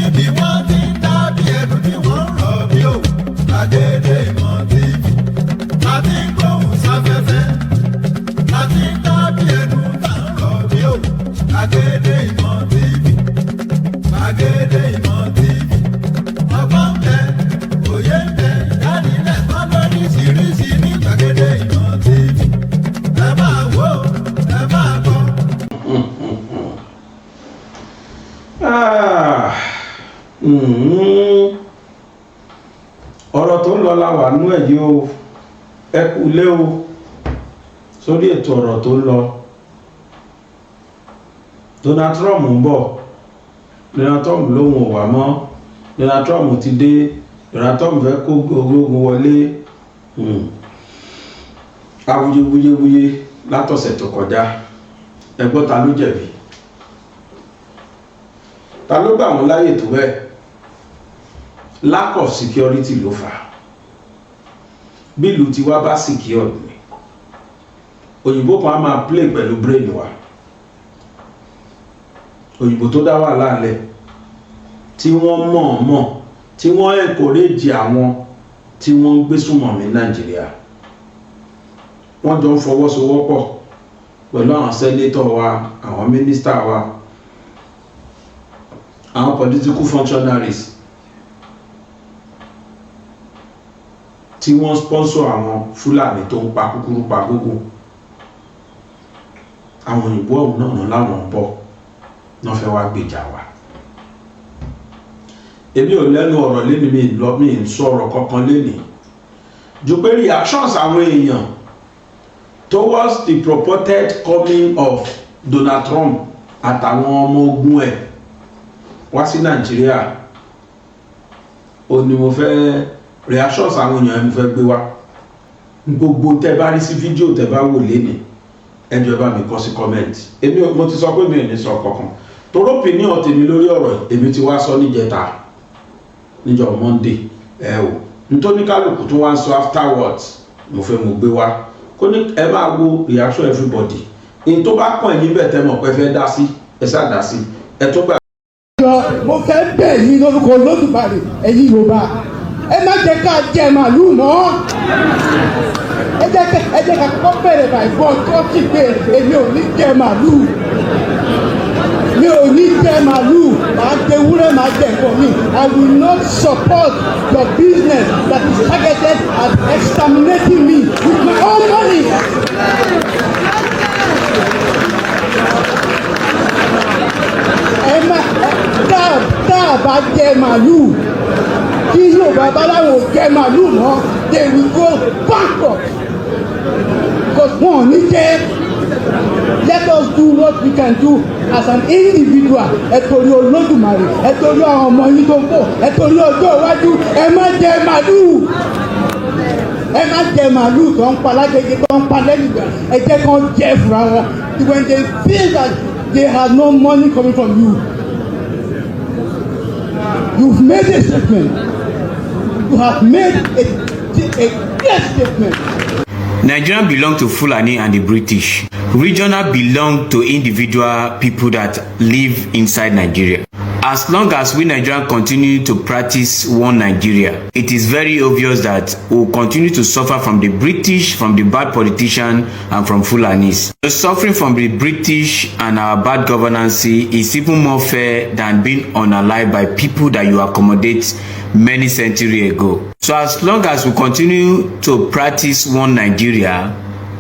níbi wọ́n ti ń dábì ẹnu tí wọ́n ń rọ̀ bí òwú. Gbàgede Ìmọ̀ TV láti ń gbóhùn sáfẹ́fẹ́, láti ń dábì ẹnu tá ń rọ̀ bí òwú. Gbàgede Ìmọ̀ TV, Gbàgede Ìmọ̀ TV. Ọgbọ́n ń bẹ, òye ń bẹ, ìdánilẹ́kọ̀ọ́ lóríṣiríṣi ní Gbàgede Ìmọ̀ TV. Ẹ máa wò ó, ẹ máa gbọ́. Ọ̀rọ̀ tó ń lọ la wà nú ẹ̀ yìí o, ẹ kú lé o sórí ètò ọ̀rọ̀ tó ń lọ. Donald Trump ń bọ̀, Donald Trump lóhun ò wá mọ́, Donald Trump ti dé, Donald Trump fẹ́ kó ológun wọlé. Awuyewuyewuye látọ̀sẹ̀ tó kọjá, ẹ gbọ́ ta ló jẹ̀bi, ta ló gbà wọ́n láyè tó bẹ́ẹ̀. Lack of security ló fà á. Bí ìlú ti wá bá secure ni òyìnbó kan á máa play pẹ̀lú brain wa. Òyìnbó tó dá wà láàlẹ̀ tí wọ́n mọ̀ tí wọ́n encourage àwọn tí wọ́n ń gbé súnmọ́ ní Nàìjíríà. Wọ́n jọ ń fọwọ́sowọ́pọ̀ pẹ̀lú àwọn senator wa, àwọn minister wa, àwọn political functionaries tí wọ́n sponsor àwọn Fúlàní tó ń pa kúkúrú pa gbogbo. Àwọn òyìnbó ọ̀hún náà láwọn ń bọ̀ náà fẹ́ wá gbèjà wa. Èmi ò lẹ́nu ọ̀rọ̀ lẹ́nu mi ń sọ̀rọ̀ kankan lẹ́nu ju pé reactions àwọn èèyàn towards the purported coming of Donald Trump àtàwọn ọmọ ogun ẹ̀ wá sí Nàìjíríà. Ó ní mo fẹ́ reactions àwọn èèyàn mo fẹ́ gbé wá. Gbogbo tẹ́ bá rí sí fídíò tẹ́ bá wò lẹ́nu ẹ jọ̀ọ́ bá mi kọ sí comment. Èmi mo ti sọ pé mi ò ní sọ kankan torí opinion tèmi lórí ọ̀rọ̀ èmi ti wá sọ níjẹta níjọ́ Monday o nítorí kálukú tó wá ń sọ afterwards mo fẹ́ mo gbé wá kó ní ẹ máa wo reaction everybody in tó bá kàn yín bẹ̀ tẹ́ mọ̀ pé fẹ́ dá sí ẹ ṣáà dá sí ẹ tó gbà. Mo fẹ́ bẹ̀ yín lórúkọ Olódùmarè ẹ̀yin Yorùbá ẹ má jẹ́ ká jẹ màlúù mọ́. Ẹ jẹ́ ká kọ́ bẹ̀rẹ̀ bàìbọ̀ tó ti pé èmi ò ní jẹ màlúù. Mi ò ní jẹ màlúù, màá jẹ ewúrẹ́, màá jẹ nǹkan mi. I will not support your business that is targeted at exterminating me with my own money. Tá a bá jẹ màlúù, kí Yorùbá bá láwọn ò jẹ màlúù mọ́, they will go bankrupt because wọn ò ní jẹ. Let us do what we can do as an individual. Ẹ torí Olódùmarè, ẹ torí àwọn ọmọ yín tó ń bọ̀, ẹ torí ọjọ́ iwájú, ẹ má jẹ màlúù. Ẹ má jẹ màlúù tó ń pa lágbègbè tó ń pa lẹ́yìngbà. Ẹ jẹ́ kán jẹ fúnra wọn. When they feel that they have no money coming from you, you've made a statement. You have made a clear statement. Nigeria belong to Fulani and the British. Regional belong to individual people that live inside Nigeria. As long as we Nigerians continue to practice one Nigeria, it is very obvious that we will continue to suffer from the British, from the bad politicians, and from Fulanis. The suffering from the British and our bad governance is even more fair than being unalived by people that you accommodate many centuries ago. So as long as we continue to practice one Nigeria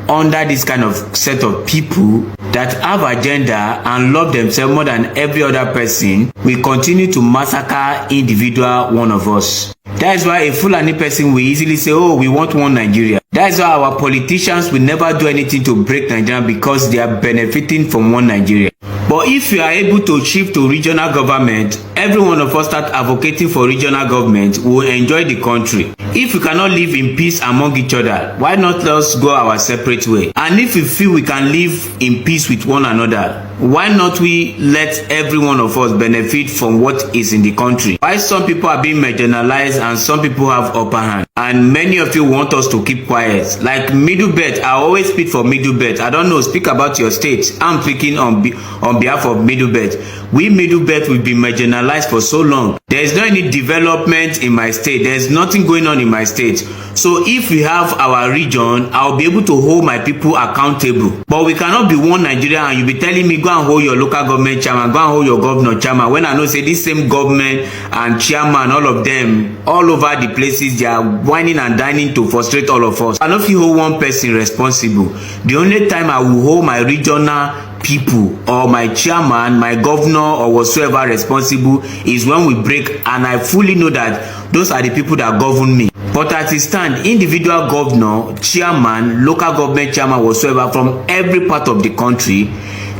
under this kind of set of people that have agenda and love themselves more than every other person, we continue to massacre individual one of us. That is why a Fulani person will easily say, oh, we want one Nigeria. That is why our politicians will never do anything to break Nigeria because they are benefiting from one Nigeria. But if you are able to shift to regional government, every one of us start advocating for regional government, we will enjoy the country. If we cannot live in peace among each other, why not let us go our separate way? And if we feel we can live in peace with one another, why not we let every one of us benefit from what is in the country? Why some people are being marginalized and some people have upper hand? And many of you want us to keep quiet. Like Middle Belt, I always speak for Middle Belt. I don't know, speak about your state. I'm speaking on behalf of Middle Belt. We Middle Belt will be marginalized for so long. There is not any development in my state. There is nothing going on in my state. So if we have our region, I'll be able to hold my people accountable. But we cannot be one Nigeria and you'll be telling me go and hold your local government chairman, go and hold your governor chairman, when I know say this same government and chairman, all of them, all over the places, they are whining and dining to frustrate all of us. I don't feel hold one person responsible. The only time I will hold my regional people or my chairman, my governor or whatsoever responsible is when we break, and I fully know that those are the people that govern me. But as it stands, individual governor, chairman, local government chairman, whatsoever from every part of the country,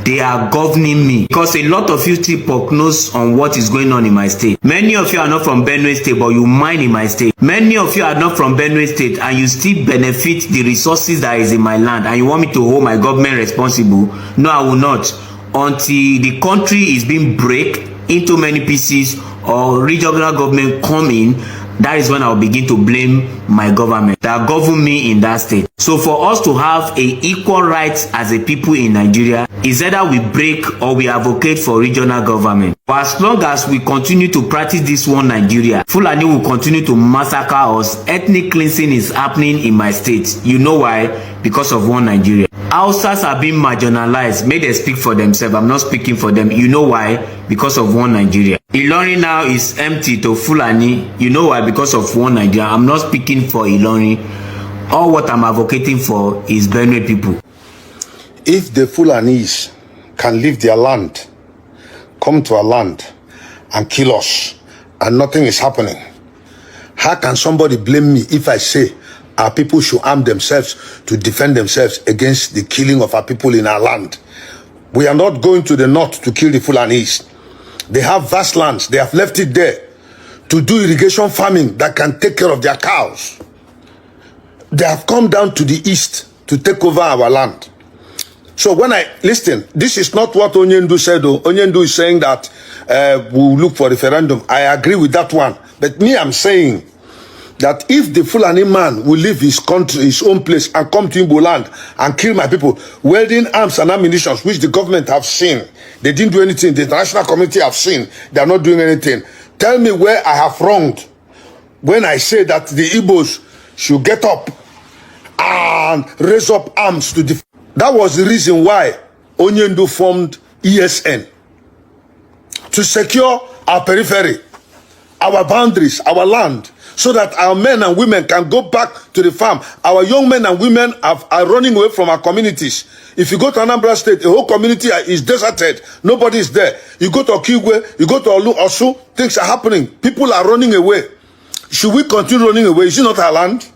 they are governing me, because a lot of you still poke nose on what is going on in my state. Many of you are not from Benue State, but you mine in my state. Many of you are not from Benue State and you still benefit the resources that is in my land, and you want me to hold my government responsible? No, I will not. Until the country is being break into many pieces or regional government come in, that is when I will begin to blame my government that govern me in that state. So for us to have a equal rights as a people in Nigeria, is either we break or we advocate for regional government. For as long as we continue to practice this one Nigeria, Fulani will continue to massacre us. Ethnic cleansing is happening in my state. You know why? Because of one Nigeria. Hausas are being marginalized. May they speak for themselves. I'm not speaking for them. You know why? Because of one Nigeria. Ilorin now is empty to Fulani. You know why? Because of one Nigeria. I'm not speaking for Ilorin. All what I'm advocating for is Benue people. If the Fulanis can leave their land, come to our land and kill us, and nothing is happening, how can somebody blame me if I say our people should arm themselves to defend themselves against the killing of our people in our land? We are not going to the north to kill the Fulanis. They have vast lands. They have left it there to do irrigation farming that can take care of their cows. They have come down to the east to take over our land. So when I listen, this is not what Onyendu said. Onyendu is saying that we'll look for referendum. I agree with that one. But me, I'm saying that if the Fulani man will leave his country, his own place, and come to Igbo land and kill my people, welding arms and ammunition, which the government have seen, they didn't do anything. The international community have seen, they are not doing anything. Tell me where I have wronged when I say that the Igbos should get up and raise up arms to defend. That was the reason why Onyendu formed ESN, to secure our periphery, our boundaries, our land, so that our men and women can go back to the farm. Our young men and women are running away from our communities. If you go to Anambra State, the whole community is deserted. Nobody is there. You go to Okigwe, you go to Osu, things are happening. People are running away. Should we continue running away? Is it not our land?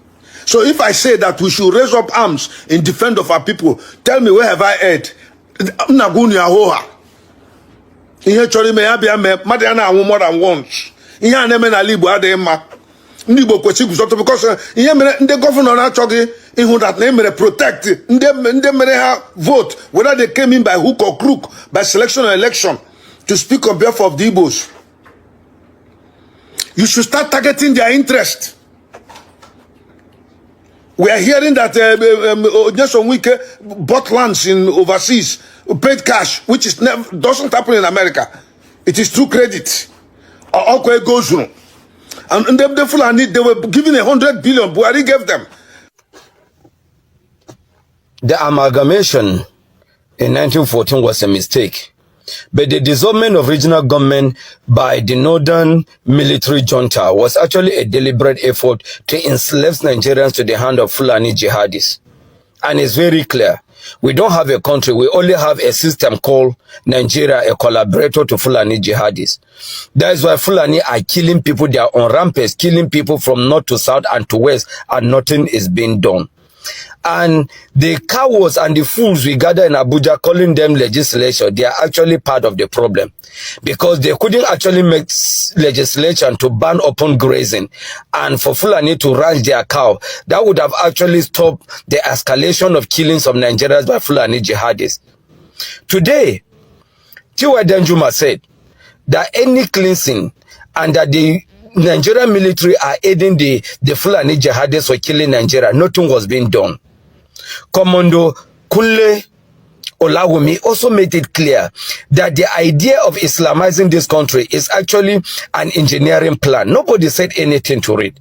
So if I say that we should raise up arms in defense of our people, tell me, where have I heard? More than once. Because the governor that protect vote, whether they came in by hook or crook, by selection or election, to speak on behalf of the Igbos. You should start targeting their interest. We are hearing that just on week bought lands in overseas, paid cash, which is doesn't happen in America. It is through credit. Or goes through. And the Fulani, they were given 100 billion. Buhari gave them. The amalgamation in 1914 was a mistake. But the dissolvement of regional government by the northern military junta was actually a deliberate effort to enslave Nigerians to the hand of Fulani jihadis. And it's very clear. We don't have a country. We only have a system called Nigeria, a collaborator to Fulani jihadis. That is why Fulani are killing people. They are on rampage, killing people from north to south and to west, and nothing is being done. And the cowards and the fools we gather in Abuja calling them legislation, they are actually part of the problem. Because they couldn't actually make legislation to ban open grazing and for Fulani to ranch their cow. That would have actually stopped the escalation of killings of Nigerians by Fulani jihadists. Today, Tiwa Danjuma said that any cleansing and that the Nigerian military are aiding the Fulani jihadists for killing Nigeria, nothing was being done. Commando Kunle Olawumi also made it clear that the idea of Islamizing this country is actually an engineering plan. Nobody said anything to it.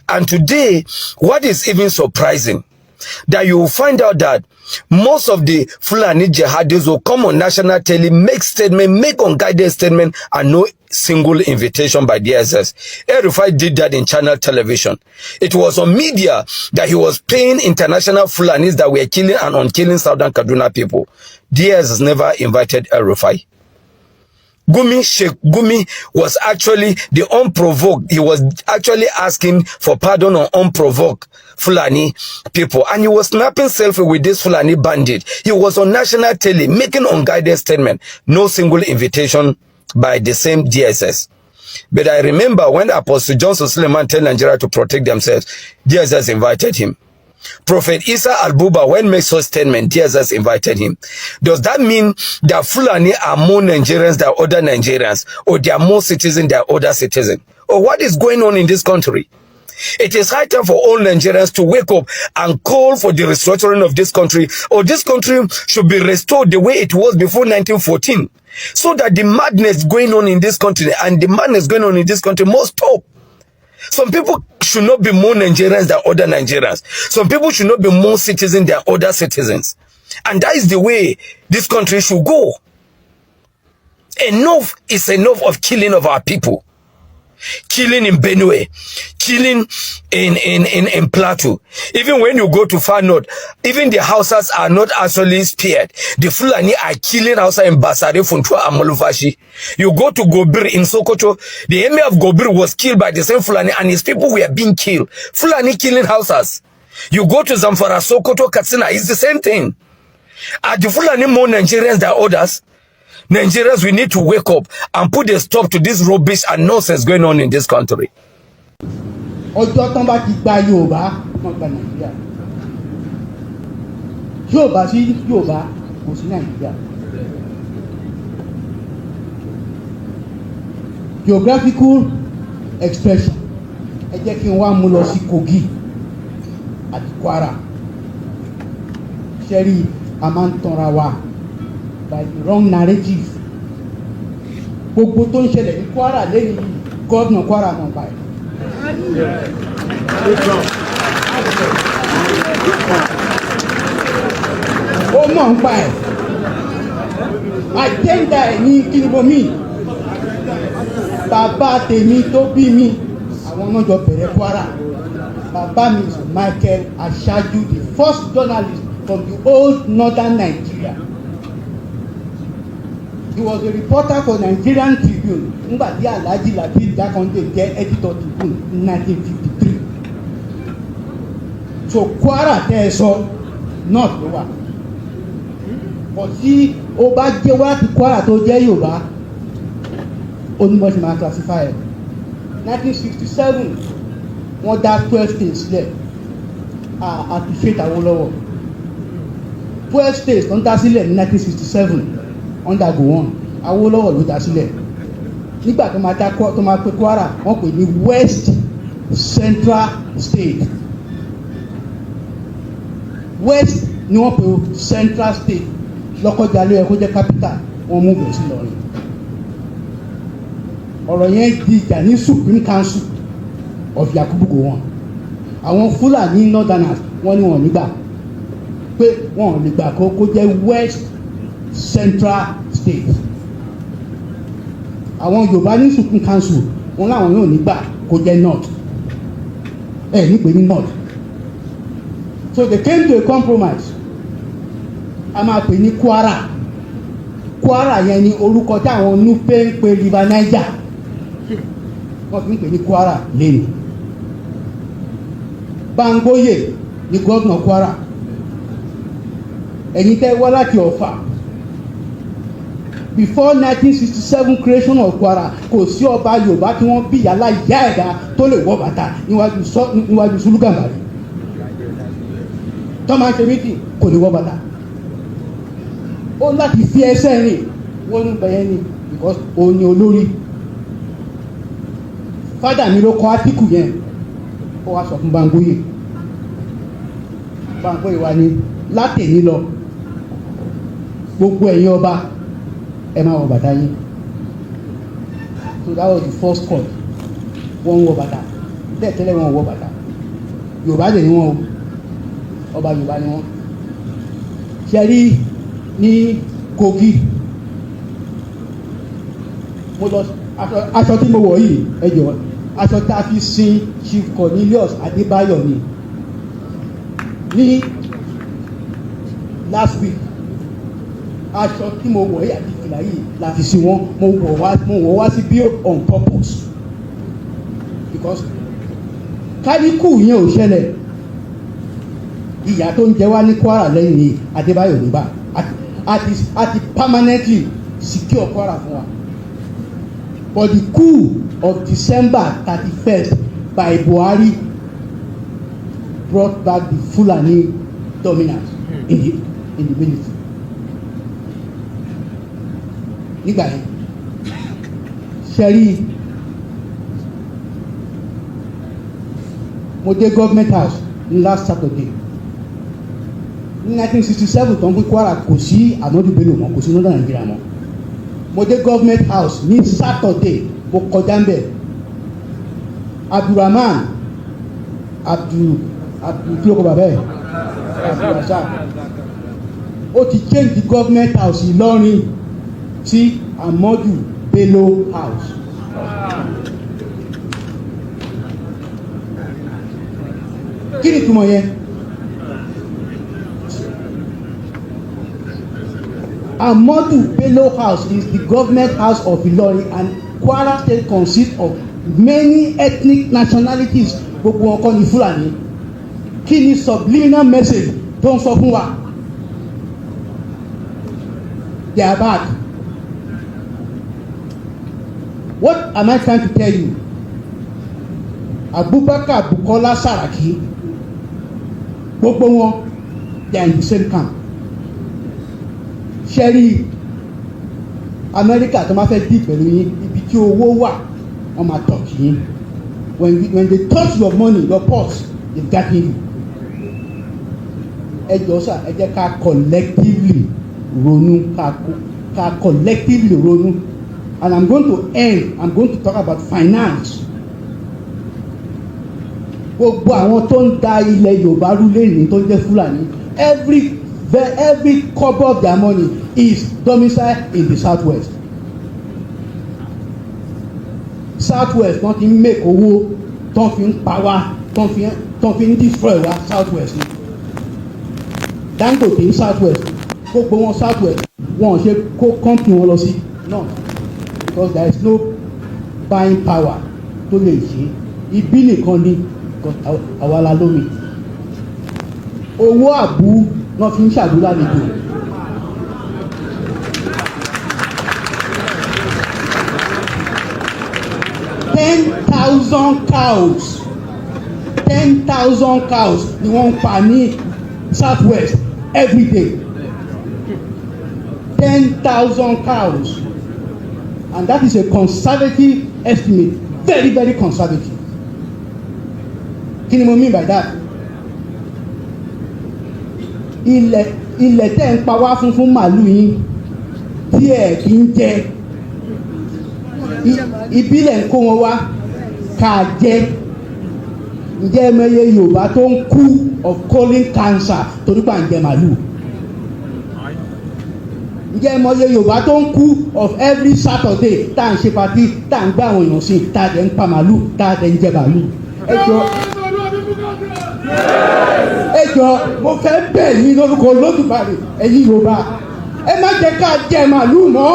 And today, what is even surprising, that you will find out that most of the Fulani jihadists will come on national tele, make statement, make unguided statement, and no single invitation by DSS. El-Rufai did that in channel television. It was on media that he was paying international Fulanis that were killing and unkilling Southern Kaduna people. DSS never invited El-Rufai. Sheikh Gumi was actually the unprovoked. He was actually asking for pardon on unprovoked Fulani people. And he was snapping selfie with this Fulani bandit. He was on national tele making unguided statement. No single invitation by the same DSS. But I remember when Apostle Johnson Suleiman told Nigeria to protect themselves, DSS invited him. Prophet Isa Al-Buba, when made such statement, DSS invited him. Does that mean that Fulani are more Nigerians than other Nigerians, or they are more citizens than other citizens? Or what is going on in this country? It is high time for all Nigerians to wake up and call for the restructuring of this country, or this country should be restored the way it was before 1914, so that the madness going on in this country and the madness going on in this country must stop. Some people should not be more Nigerians than other Nigerians. Some people should not be more citizens than other citizens. And that is the way this country should go. Enough is enough of killing of our people. Killing in Benue, killing in Plateau. Even when you go to far north, even the Hausas are not actually spared. The Fulani are killing Hausa in Basare, Funtua, and Molufashi. You go to Gobir in Sokoto, the emir of Gobir was killed by the same Fulani and his people were being killed. Fulani killing Hausas. You go to Zamfara, Sokoto, Katsina, it's the same thing. Are the Fulani more Nigerians than others? Nigerians, we need to wake up and put a stop to this rubbish and nonsense going on in this country. Ọjọ́ tán bá ti gba Yorùbá, wọ́n gba Nàìjíríà. Yorùbá sí Yorùbá, kò sí Nàìjíríà. Geographical expression, ẹ jẹ́ kí n wá mú lọ sí Kogi àti Kwara. Ṣẹ́rí, a máa ń tanra wa by the wrong narrative. Gbogbo tó ń ṣẹlẹ̀ ní Kwara lẹ́yìn gọ́ọ̀nà Kwara náà báyìí. Ó mọ̀ ń pa ẹ̀. Àjẹ́ńdà ẹ̀ ní kínibomi. Bàbá tèmi tó bí mi, àwọn náà jọ bẹ̀rẹ̀ Kwara. Bàbá mi is Michael Aṣáájú, the first journalist from the old northern Nigeria. He was a reporter for Nigerian Tribune nígbà tí Alhaji Lateef Jákàndé jẹ́ editor Tribune in 1953. So Kwara tẹ́ ẹ sọ north ló wà. But tí ó bá jẹ́ wá ti Kwara tó jẹ́ Yorùbá, onímọ̀ ṣe máa classify ẹ̀. 1967 wọ́n dá 12 states sílẹ̀. Appreciate Awólọ́wọ̀. 12 states wọ́n dá sílẹ̀ ní 1967. Under go on, Awólọ́wọ̀ ló dá sílẹ̀. Nígbà tó máa pe Kwara, wọ́n pè ní West Central State. West ni wọ́n pe Central State. Lọ́kọ́jà ló yẹ kó jẹ́ capital, wọ́n mú bẹ̀ sí Ìlọrin. Ọ̀rọ̀ yẹn di ìjà ní Supreme Council of Yakubu Gowon. Àwọn Fúlàní Northerners wọ́n ní wọ́n nígbà pé wọ́n lè gbà kó jẹ́ West Central State. Àwọn Yorùbá ní Supreme Council wọn láwọn yóò nígbà kó jẹ́ North. Nípe ní North. So they came to a compromise. A máa pè ní Kwara. Kwara yẹn ni orúkọ tí àwọn Nupe ń pe River Niger. Wọ́n fi ń pè ní Kwara lẹ́nu. Bangboye ní gómìnà Kwara. Ẹ̀yin tẹ́ wá láti Ọ̀fà. Before 1967 creation of Kwara, kò sí ọba Yorùbá tí wọ́n bí yàrá ìyá ẹ̀dá tó lè wọ bàtà níwájú Sùlùgàmbàrí. Tó máa ń ṣe mítì kò lè wọ bàtà. Ó láti fi ẹsẹ̀ rìn wọ́n ń bẹ̀yẹn ni because òun ni olórí. Fádà mi ló kọ átíkù yẹn, ó wá sọ fún Bámgbóyè. Bámgbóyè wa ní látẹ̀ní lọ gbogbo ẹ̀yin ọba ẹ máa wọ bàtà yín. So that was the first call. Wọ́n wọ bàtà tẹ́lẹ̀ wọ́n wọ bàtà. Yorùbá dẹ̀ ni wọ́n o, ọba Yorùbá ni wọ́n. Ṣé rí ní Kogi mo lọ aṣọ tí mo wọ̀ yìí ẹ jọ̀ọ́ aṣọ tá a fi sin Chief Cornelius Adébáyọ̀ ní last week. Aṣọ tí mo wọ̀ yìí àti ìfìlà yìí la fi sin wọn, mo wọ̀ wá sí bí on purpose because káríkù yẹn ò ṣẹlẹ̀ ìyà tó ń jẹ wá ní Kwara lẹ́yìn yìí Adébáyọ̀ nígbà àti permanently secure Kwara fún wa. But the coup of December 31st by Buhari brought back the Fulani dominance in the military. Nígbà yẹn ṣẹ́rí mo dé government house ní last Saturday ní 1967 tó ń gbé Kwara kò sí Ahmadu Bello mọ́, kò sí Northern Nigeria mọ́. Mo dé government house ní Saturday mo kọjá ń bẹ̀ Abdulrahman Abdul kí ló kọ bàbá ẹ̀ Abdulrasaq ó ti change the government house Ìlọrin sí Ahmadu Bello house. Kí ni ìtumọ̀ yẹn? Ahmadu Bello house is the government house of Ilorin, and Kwara State consists of many ethnic nationalities. Gbogbo wọn kọ́ ni Fulani. Kí ni subliminal message tó ń sọ fún wa? They are back. What am I trying to tell you? Abubakar Bukola Saraki, gbogbo wọn, they are in the same camp. Ṣẹ́rí Amẹ́ríkà tó máa fẹ́ dì pẹ̀lú yín, ibi tí owó wà, wọ́n máa touch yín. When they touch your money, your purse, they've got you. Ẹ jọ̀ọ́ sà, ẹ jẹ́ ká collectively ronú, ká collectively ronú. And I'm going to talk about finance. Gbogbo àwọn tó ń da ilẹ̀ Yorùbá rú lẹ́yìn tó ń jẹ́ Fúlàní, every copper of their money is domiciled in the southwest. Southwest wọ́n ti ń make owó tó fi ń pa wá tó fi ń destroy wá southwest ni. Dangote ní southwest gbogbo wọn southwest wọn ò ṣe kó company wọn lọ sí no, because there is no buying power tó lè ṣe ibi nìkan ni àwa la lómi. Owó àbú náà fi ń ṣàdúrà nìkan. Ten thousand cows ni wọ́n ń pa ní southwest every day. 10,000 cows, and that is a conservative estimate, very, very conservative. Kí ni mo mean by that? Ilẹ̀ tẹ́ ń pa wá fún màálù yín tí ẹ̀ kì í jẹ, ìbílẹ̀ ń kó wọn wá ká jẹ. Ǹjẹ́ ẹmẹyẹ Yorùbá tó ń kú of colon cancer torí pà ń jẹ màálù? Ǹjẹ́ ẹmọye Yorùbá tó ń kú of every Saturday tá à ń ṣe party tá à ń gbá àwọn èèyàn sí tá à dẹ̀ ń pa màálù tá à dẹ̀ ń jẹ màálù? Ẹ jọ̀ọ́ mo fẹ́ bẹ̀ yín lórúkọ Olódùmarè ẹ̀yin Yorùbá ẹ má jẹ́ ká jẹ màálù mọ́.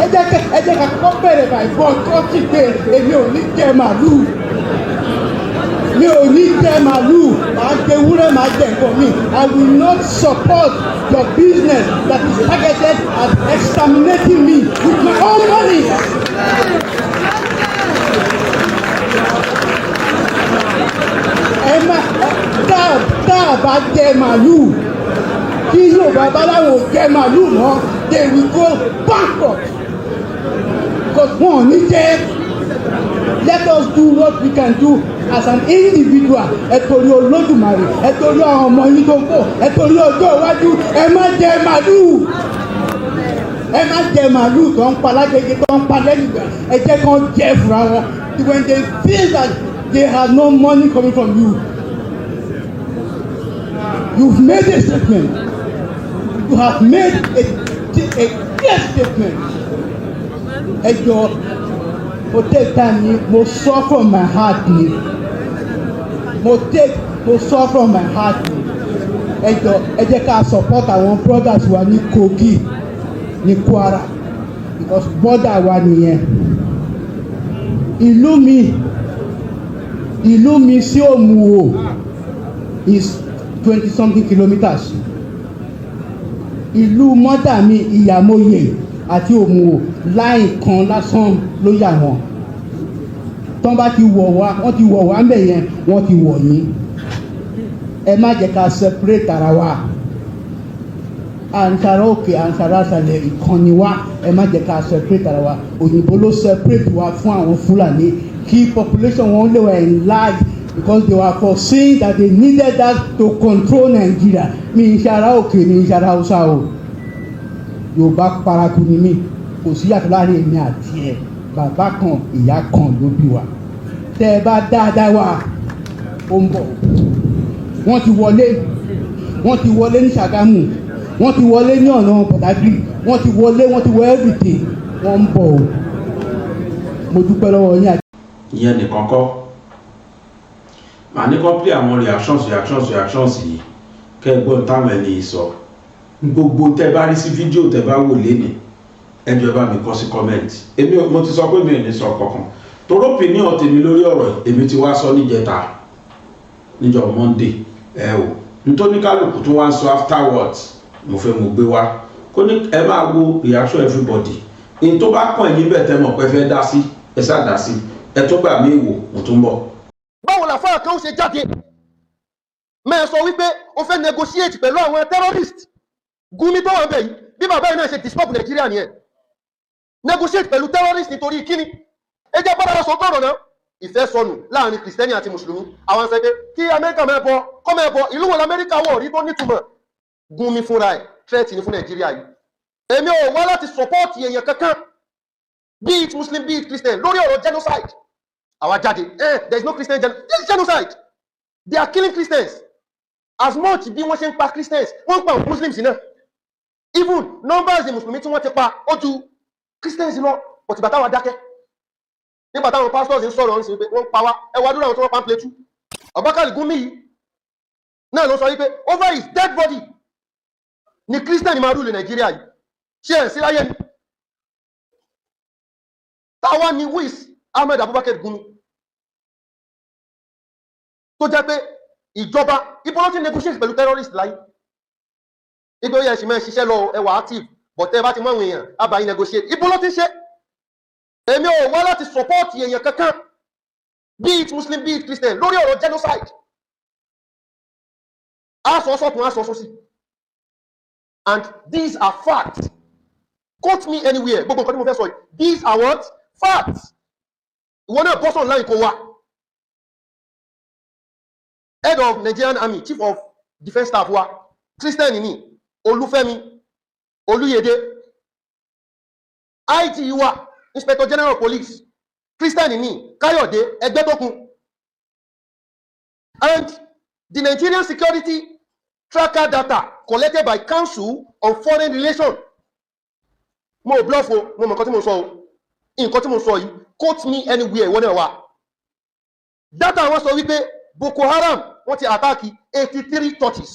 Ẹ jẹ́ ká kọ́kọ́ bẹ̀rẹ̀ báyìí bọ́ tó ti pé èmi ò ní jẹ màálù. mi ò ní jẹ màlúù màá jẹ ewúrẹ́ màá jẹ nǹkan mi. I will not support your business that is targeted at exterminating me with my own money. tá a bá jẹ màlúù kí Yorùbá bá láwọn ò jẹ màlúù mọ́ they will go bankrupt because wọn ò ní jẹ. Let us do what we can do as an individual. Ẹ torí Olódùmarè, ẹ torí àwọn ọmọ yín tó ń bọ̀, ẹ torí ọjọ́ iwájú, ẹ má jẹ màlúù. Ẹ má jẹ màlúù tó ń pa lágbègbè tó ń pa lẹ́yìn ìgbà. Ẹ jẹ́ kán jẹ fúnra wọn. When they feel that they have no money coming from you, you've made a statement. You have made a clear statement. Ẹ jọ. Mo take time ni mo sọ from my heart ni mo sọ from my heart ni ẹ jẹ́ ká support àwọn brothers wa ní Kogi ní Kwara because border wa nìyẹn ìlú mi sí Òmùwò is 20 something kilometers ìlú mọ́tà mi Ìyàmóye àti Òmùwò láì kan lásán ló yà wọ́n tán bá ti wọ̀ wá wọ́n ti wọ̀ wá ń bẹ̀ yẹn wọ́n ti wọ̀ yín ẹ má jẹ́ ká separate ara wa àǹsàrà òkè àǹsàrà àṣàlẹ̀ ìkànnì wa ẹ má jẹ́ ká separate ara wa òyìnbó ló separate wa fún àwọn Fúlàní kí population wọn lè wà enlarged because they were foreseeing that they needed that to control Nigeria mi ìṣàrà òkè mi ìṣàrà Haúsá o Yorùbá paraku ni mí kò sí yàtọ̀ láàrin èmi àti ẹ̀ bàbá kan ìyá kan ló bí wa tẹ́ ẹ bá dáadáa wà ó ń bọ̀ wọ́n ti wọlé ní Ṣàgámù wọ́n ti wọlé ní ọ̀nà Pọ̀dágìrì wọ́n ti wọ everything wọ́n ń bọ̀ o mo dúpẹ́ lọ́wọ́ yín àti. ìyẹn nìkan kọ́ màá ní kọ́ pé àwọn reactions yìí kẹ́gbọ́n táwọn ẹni sọ gbogbo tẹ́ bá rí sí fídíò tẹ́ bá wò lénìí ẹjọ́ bá mi kọ sí comment èmi mo ti sọ pé mi ò ní sọ kankan toró opinion tèmi lórí ọ̀rọ̀ èmi ti wá sọ níjẹta níjọ́ Monday o nítorí kálukú tó wá ń sọ afterwards mo fẹ́ mo gbé wá kó ní ẹ máa wo reaction everybody in tó bá kàn yín bẹ̀ tẹ́ mọ̀ pé fẹ́ dá sí ẹ sá dá sí ẹ tó gbà mí wò mo tún bọ̀. báwo la fáà kan ó ṣe jáde mẹ́ẹ̀ sọ wípé ó fẹ́ negotiate pẹ̀lú àwọn terrorist Gumi tó wà ń bẹ̀ yìí bí bàbá yìí náà ṣe disturb Nàìjíríà nìyẹn negotiate pẹ̀lú terrorist nítorí kíni ẹ jẹ́ bára sọ gbọ́dọ̀ náà ìfẹ́ sọnù láàrin kìrìsìtẹ́nì àti mùsùlùmí àwọn ṣe pé kí Amẹ́ríkà mẹ́bọ kọ́ mẹ́bọ ìlú wọn lamẹ́ríkà wọ̀ rí tó nítumọ̀ Gumi fúnra ẹ̀ threat ní fún Nàìjíríà yìí èmi ò wá láti support èèyàn kankan be it Muslim be it Christian lórí ọ̀rọ̀ genocide àwa jáde there is no Christian this is genocide they are killing Christians as much bí wọ́n ṣe ń pa Christians wọ́n ń pa Muslims náà even numbers the Mùsùlùmí tí wọ́n ti pa ó ju Christians lọ but ìgbà táwọn dákẹ́ nígbà táwọn pastors ń sọ̀rọ̀ ń sìn pé wọ́n ń pa wá ẹwà dúró àwọn tó wọ́n pa ń pletú Abubakar Gumi yìí náà ló sọ wípé over his dead body ni Christian máa rúlẹ̀ Nàìjíríà yìí ṣé ẹ̀ sí láyé ni táwa ni wis Ahmed Abubakar Gumi tó jẹ́ pé ìjọba ibo ló ti negotiate pẹ̀lú terrorist láyé ibi ó yẹ ẹ̀sìn mẹ́ ṣiṣẹ́ lọ ẹwà active but ẹ bá ti mọ àwọn èèyàn àbáyé negotiate ibo ló ti ṣe èmi ò wá láti support èèyàn kankan be it Muslim be it Christian lórí ọ̀rọ̀ genocide aṣọ sọ́tún aṣọ sósì and these are facts quote me anywhere gbogbo nǹkan tí mo fẹ́ sọ yìí these are what facts ìwọ náà bọ́sọ̀ online kò wá head of Nigerian Army chief of defence staff wa Christian ni Olúfẹ́mi Olúyèdè IG wa Inspector General of Police Christian ni Káyọ̀dé Ẹgbẹ́tókun and the Nigerian security tracker data collected by Council on Foreign Relations mo bluff o mo mọ̀ nǹkan tí mo sọ o nǹkan tí mo sọ yìí quote me anywhere wọ́n náà wà data wọn sọ wípé Boko Haram wọ́n ti àtàkì 83 churches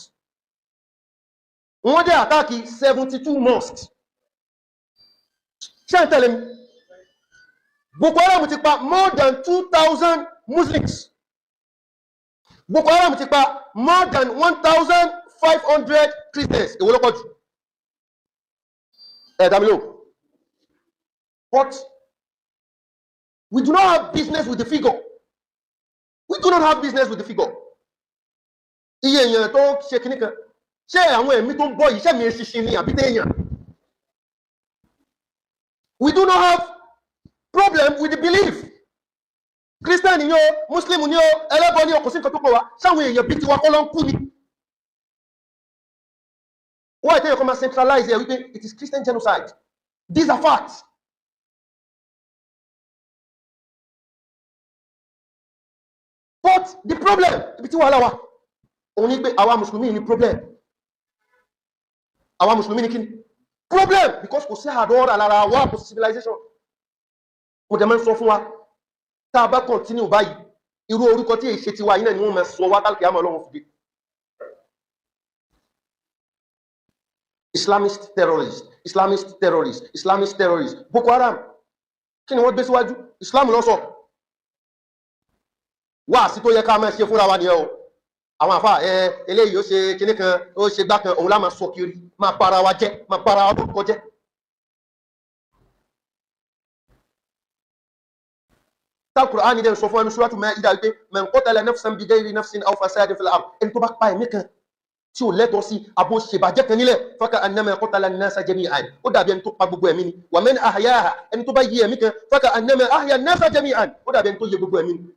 wọ́n dẹ̀ àtàkì 72 mosques ṣé ń tẹ̀lé mi Boko Haram ti pa more than 2,000 Muslims Boko Haram ti pa more than 1,500 Christians. Èwo ló pọ̀ jù? Dá mi lóhùn. But we do not have business with the figure. We do not have business with the figure. Iye èèyàn tó ṣe kíní kan. Ṣé àwọn ẹ̀mí tó ń bọ̀ yìí ṣé mi ṣiṣẹ́ ni àbí téèyàn? We do not have problem with the belief. Christian ni o, Muslim ni o, ẹlẹ́bọ ni o, kò sí nǹkan tó pọ̀ wá. Ṣáwọn èèyàn bí tiwa kọ́ ló ń kú ni. Why tell you come and centralize here? It is Christian genocide. These are facts. But the problem, ibi tí wàhálà wà, òun ni pé àwa Mùsùlùmí ni problem. Àwa Mùsùlùmí ni kíni? Problem because kò sí àdọ́rà lára wa, kò sí civilization. Mo dẹ̀ máa ń sọ fún wa, tá a bá continue báyìí, irú orúkọ tí èyí ṣe tiwa yìí náà ni wọ́n máa sọ wá tálkì àmọ́ Ọlọ́run fìdí. Islamist terrorist, Islamist terrorist, Islamist terrorist. Boko Haram. Kí ni wọ́n gbé síwájú? Islam ló sọ. Wá sí tó yẹ ká máa ṣe fúnra wa nìyẹn o. Àwọn àfáà eléyìí ó ṣe kinní kan, ó ṣe gbá kan, òun lá máa sọ kiri, máa para wa jẹ́, máa para wa lórúkọ jẹ́. Al-Qur'an dẹ̀ sọ fún ẹnu Suratu Ma'idah wípé man qatala nafsan bighayri nafsin aw fasadin fil ard. Ẹni tó bá pa ẹ̀mí kan tí ó lẹ́tọ̀ọ́ sí abo ṣèbàjẹ́ kan nílẹ̀ faka annama qatala an-nasa jami'an, ó dàbí ẹni tó pa gbogbo ẹ̀mí ni. Wa man ahyaha, ẹni tó bá yí ẹ̀mí kan faka annama ahya an-nasa jami'an, ó dàbí ẹni tó yẹ gbogbo ẹ̀mí ni.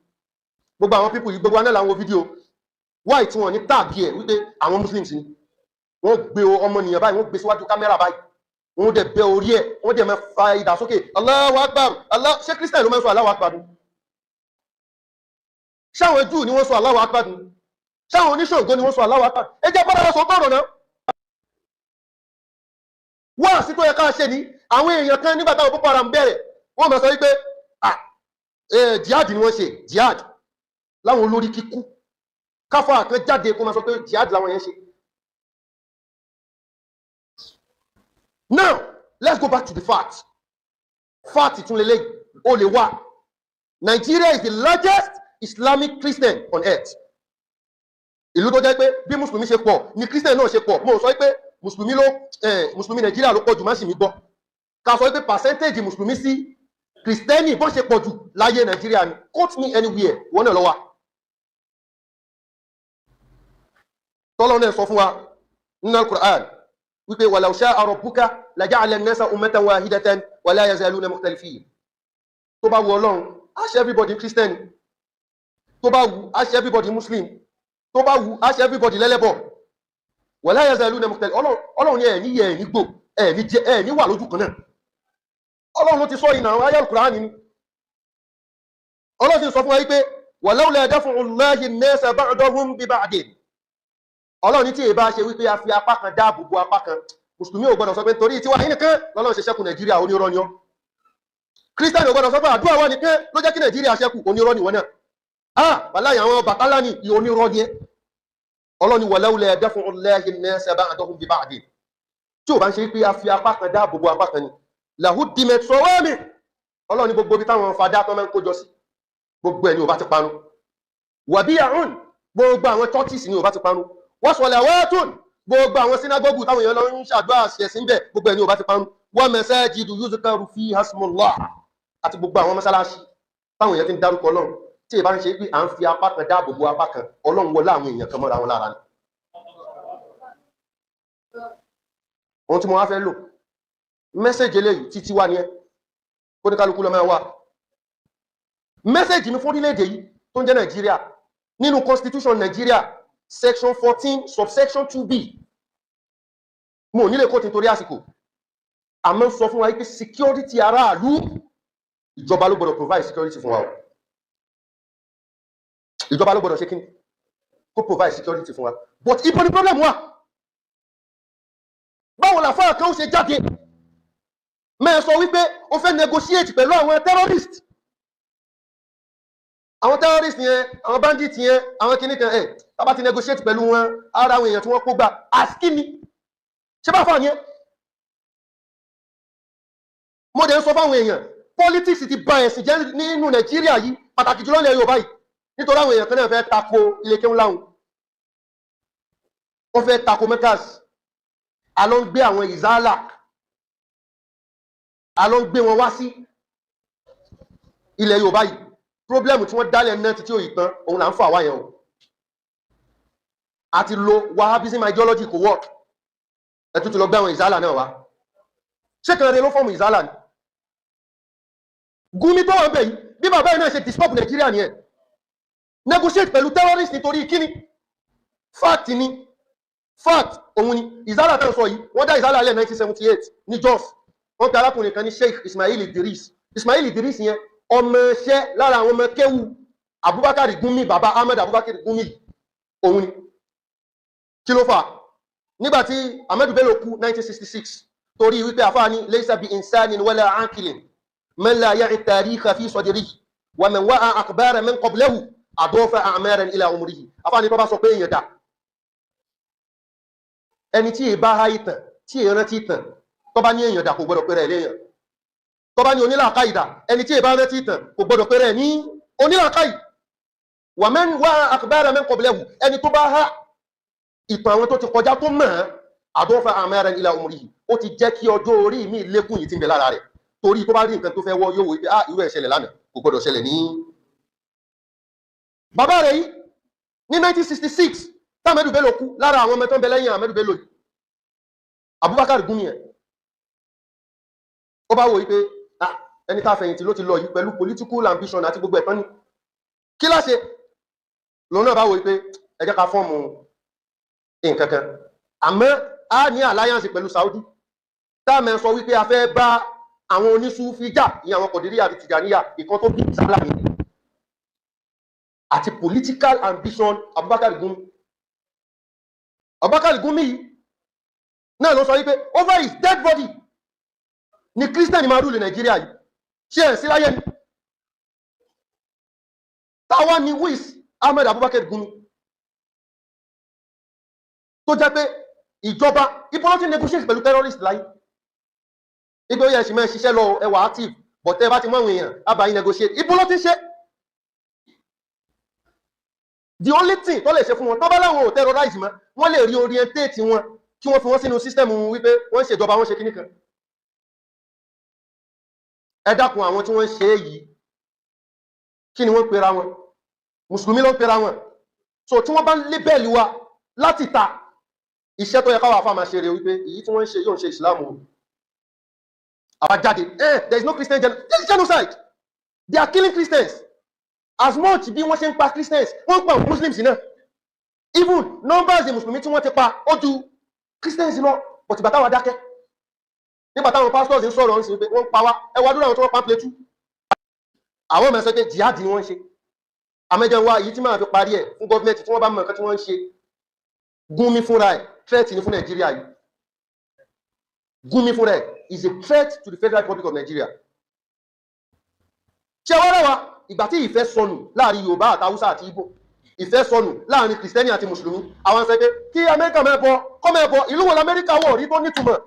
Gbogbo àwọn pípù yìí gbogbo aná làwọn fídíò wáì tí wọ́n ní tàbí ẹ̀ wípé àwọn Muslims ni wọ́n gbé ọmọnìyàn báyìí, wọ́n gbé síwájú kámẹ́rà báyìí, wọ́n dẹ̀ bẹ orí ẹ̀, wọ́n dẹ̀ máa fa idà sókè, Allahu Akbar, Allah. Ṣé Christian ló máa ń sọ Allahu Akbar? Ṣáwọn Júù ni wọ́n sọ Allahu Akbar? Ṣáwọn oníṣòǹgó ni wọ́n sọ Allahu Akbar? Ẹ jẹ́ bára sọ tọ́rọ̀ náà. Wá sí tó yẹ ká ṣe ní àwọn èèyàn kan nígbà táwọn Boko Haram bẹ̀rẹ̀, wọ́n máa sọ wípé jihad ni wọ́n ṣe, jihad láwọn olórí kíkú. Káfà kan jáde kó máa sọ pé jihad láwọn yẹn ṣe. Now, let's go back to the facts. Fact tún lélẹ́yìí, ó lè wá. Nigeria is the largest Islamic Christian on earth. Ìlú tó jẹ́ pé bí Mùsùlùmí ṣe pọ̀ ni Christian náà ṣe pọ̀. Mo sọ pé Mùsùlùmí Nàìjíríà ló pọ̀ jù, má sì mí gbọ́. Ká sọ pé percentage Mùsùlùmí sí Kristẹni bọ́n ṣe pọ̀ jù láyé Nàìjíríà ni. Quote me anywhere, wọ́n náà lọ wá. Tọ́lọ́ náà sọ fún wa nínú Al-Qur'an wípé walau sha'a rabbuka laja'ala an-nasa ummatan wahidatan wa la yazaluna mukhtalifin. Tó bá wù Ọlọ́run, á ṣe everybody Christian. Tó bá wù, á ṣe everybody Muslim. Tó bá wù, á ṣe everybody lẹ́lẹ́bọ̀. Wa la yazaluna mukhtalifin. Ọlọ́run ni ẹ̀ní yẹ ẹ̀ní gbò, ẹ̀ní jẹ, ẹ̀ní wà lójú kan náà. Ọlọ́run ló ti sọ ìnà ayé Al-Qur'an ni. Ọlọ́run ti sọ fún wa wípé walawla daf'u Allahi an-nasa ba'dahum bi ba'din. Ọlọ́run ní tí èbá ṣe wípé a fi apá kan dáàbò bo apá kan, Mùsùlùmí ò gbọdọ̀ sọ pé nítorí tí wà ní nìkan lọ́lọ́run ṣe ṣẹ́kù Nàìjíríà, onírọ́ ni ọ́. Kírísítánì ò gbọdọ̀ sọ pé àdúrà wà nìkan ló jẹ́ kí Nàìjíríà ṣẹ́kù, onírọ́ ni wọ́n náà. Wàláhì àwọn Bàtálá ni onírọ́ ni ẹ́. Ọlọ́run ní walawla daf'u Allahi an-nasa ba'dahum bi ba'din. Tí ò bá ń ṣe wípé a fi apá kan dáàbò bo apá kan ni, lahuddimat sawami'. Ọlọ́run ní gbogbo ibi táwọn fadá tó máa ń kójọ sí, gbogbo ẹ̀ ni ò bá ti parun. Wa biya'un, gbogbo àwọn churches ni ò bá ti parun. Wa salawatun, gbogbo àwọn sinagogu táwọn èèyàn lọ ń ṣàdúrà ṣẹ̀sìn bẹ̀, gbogbo ẹ̀ ni ò bá ti parun. Wa masajidu yuzkaru fiha ismullah, àti gbogbo àwọn mọ́sálásí táwọn èèyàn ti ń dárúkọ Ọlọ́run. Tí ìbá ń ṣe pé à ń fi apá kan dáàbò bo apá kan, Ọlọ́run wọlé àwọn èèyàn kan mọ́ra wọn lára ni. Ohun tí mo wá fẹ́ lò, mẹ́sẹ̀jì eléyìí títí wá ní ẹ́, kó ní kálukú lọ máa wà. Mẹ́sẹ̀jì mi fún orílẹ̀-èdè yìí tó ń jẹ́ Nàìjíríà, nínú Constitution Nàìjíríà, Section 14, subsection 2B. Mo nílé kó tí torí àsìkò. Àmọ́ sọ fún wa wípé security aráàlú, ìjọba ló gbọdọ̀ provide security fún wa o. Ìjọba ló gbọdọ̀ ṣe kí kó provide security fún wa. But ibo ni problem wà? Báwo la fáà kan ó ṣe jáde? Mẹ́ sọ wípé ó fẹ́ negotiate pẹ̀lú àwọn terrorist. Àwọn terrorist yẹn, àwọn bandit yẹn, àwọn kìnnìkan tàbá ti negotiate pẹ̀lú wọn, ara àwọn èèyàn tí wọ́n kó gbà àskíní. Ṣé bá fà ní ẹ́? Mo dẹ̀ ń sọ fáwọn èèyàn, politics ti bà ẹ̀sìn jẹ́ nínú Nàìjíríà yìí, pàtàkì jùlọ ilẹ̀ Yorùbá yìí. nítorí àwọn èèyàn kan náà fẹ́ tako ilé kéwú láhùn, wọ́n fẹ́ tako mẹ́kàs, a ló ń gbé àwọn ìzálà, a ló ń gbé wọn wá sí ilẹ̀ Yorùbá yìí. Problem tí wọ́n dálẹ̀ náà títí òyìn tán òun là ń fà wáyẹn o. àti lo Wahhabism ideology kò work, ẹ̀tún ti lọ gbé àwọn ìzálà náà wá. ṣé kan rẹ ló fọ́ọ̀mù ìzálà ni? Gumi tó wọ́n bẹ̀ yìí bí bàbá yìí náà ṣe disturb Nàìjíríà ni ẹ̀ negotiate pẹ̀lú terrorist nítorí kíni? Fact ni, fact òun ni. ìzálà tán sọ yìí wọ́n dá ìzálà lẹ̀ 1978 ní Jos, wọ́n pe arákùnrin kan ní Sheikh Ismail Idris. Ismail Idris yẹn ọmọ iṣẹ́ lára àwọn ọmọ kéwù Abubakar Gumi, bàbá Ahmed Abubakar Gumi òun ni. Kí ló fà? Nígbàtí Ahmed Bello kú 1966 torí wípé àfáà ní laysa bi insanin wala aqilin man la ya'i tarikha fi sadrihi wa man wa'a akhbara man qablahu adafa a'maran ila umrihi. Àfáà ní tó bá sọ pé èèyàn dà ẹni tí è bá ha ìtàn tí è rántí ìtàn tó bá ní èèyàn dà kò gbọdọ̀ pẹ̀rẹ̀ léèyàn. Tó bá ní onílàákàyè dà ẹni tí è bá rántí ìtàn kò gbọdọ̀ pẹ̀rẹ̀ ní onílàákàyè. Wa man wa'a akhbara man qablahu ẹni tó bá ha ìtàn àwọn tó ti kọjá tó mọ̀ àdọ́fà àmẹ́rẹ̀ ilẹ̀ umrihi ó ti jẹ́ kí ọjọ́ orí mi lékún yìí tí ń bẹ lára rẹ̀, torí tó bá rí nǹkan tó fẹ́ wọ́ yóò wò pé irú ẹ̀ ṣẹlẹ̀ lánàá kò gbọdọ̀ ṣẹlẹ̀ ní. Bàbá rẹ̀ yìí ní 1966 tí Ahmed Bello kú, lára àwọn ọmọ tó ń bẹ lẹ́yìn Ahmed Bello yìí Abubakar Gumi ẹ̀ ó bá wò yìí pé ẹni tá fẹ̀yìntì ló ti lọ yìí pẹ̀lú political ambition àti gbogbo ẹ̀tọ́ ní kí láṣe lòun náà bá wò yìí pé ẹ jẹ́ ká fọ́ọ̀mù nǹkankan, àmọ́ a ní alliance pẹ̀lú Saudi táàmẹ́ sọ wípé a fẹ́ bá àwọn onísúfí jà ní àwọn Kọ̀dìríyà àti Tìjàníyà, ìkan tó bí ìsálà ní àti political ambition Abubakar Gumi. Abubakar Gumi náà ló sọ wípé over his dead body ni Christian máa rúlù Nàìjíríà yìí, ṣe ẹ̀ sí láyé ni. Táwa ni wíìs Ahmed Abubakar Gumi tó jẹ́ pé ìjọba ipò ti negotiate pẹ̀lú terrorist láyé. Ibi ó yẹ ṣì máa ṣiṣẹ́ lọ ẹwà active but ẹ bá ti mọ́ àwọn èèyàn àbáyé negotiate ipò ló ti ṣe. The only thing tó lè ṣe fún wọn tó bá láwọn ò terrorize mọ́ wọ́n lè reorientate wọn kí wọ́n fi wọ́n sínú system wípé wọ́n ṣèjọba wọ́n ṣe kíní kan. Ẹ dákun àwọn tí wọ́n ṣe yìí kí ni wọ́n pera wọn? Mùsùlùmí ló ń pera wọn. So tí wọ́n bá ń label wa láti ta iṣẹ́ tó yẹ káwà fáà máa ṣe rẹ̀ wípé èyí tí wọ́n ń ṣe yóò ń ṣe ìsìlámù àbájáde. There is no Christian there is genocide. They are killing Christians as much bí wọ́n ṣe ń pa Christians wọ́n ń pa Muslims náà. Even numbers the Mùsùlùmí tí wọ́n ti pa ó ju Christians lọ, but ìgbà táwọn dákẹ́ nígbà táwọn pastors ń sọ̀rọ̀ ń sìn pé wọ́n ń pa wá ẹwà dúró àwọn tó wọ́n pa ń pletú. Àwọn mẹ́sàn pé jihad ni wọ́n ń ṣe. Àmẹ́jọ wa èyí tí máa fi parí ẹ̀ fún gọ́ọ̀mẹ́ntì tí wọ́n bá mọ̀ nǹkan tí wọ́n ń ṣe. Gumi fúnra ẹ̀ threat ni fún Nàìjíríà yìí. Gumi fúnra ẹ̀ is a threat to the Federal Republic of Nigeria. Ṣé wọ́n rẹwà ìgbà tí ìfẹ́ sọnù láàrin Yorùbá àti Haúsá àti Igbo, ìfẹ́ sọnù láàrin Kìrìsìtẹ́nì àti Mùsùlùmí, àwọn ṣe pé kí Amẹ́ríkà mẹ́bọ kọ́ mẹ́bọ, ìlú wo l'Amẹ́ríkà wọ̀ rí tó nítumọ̀.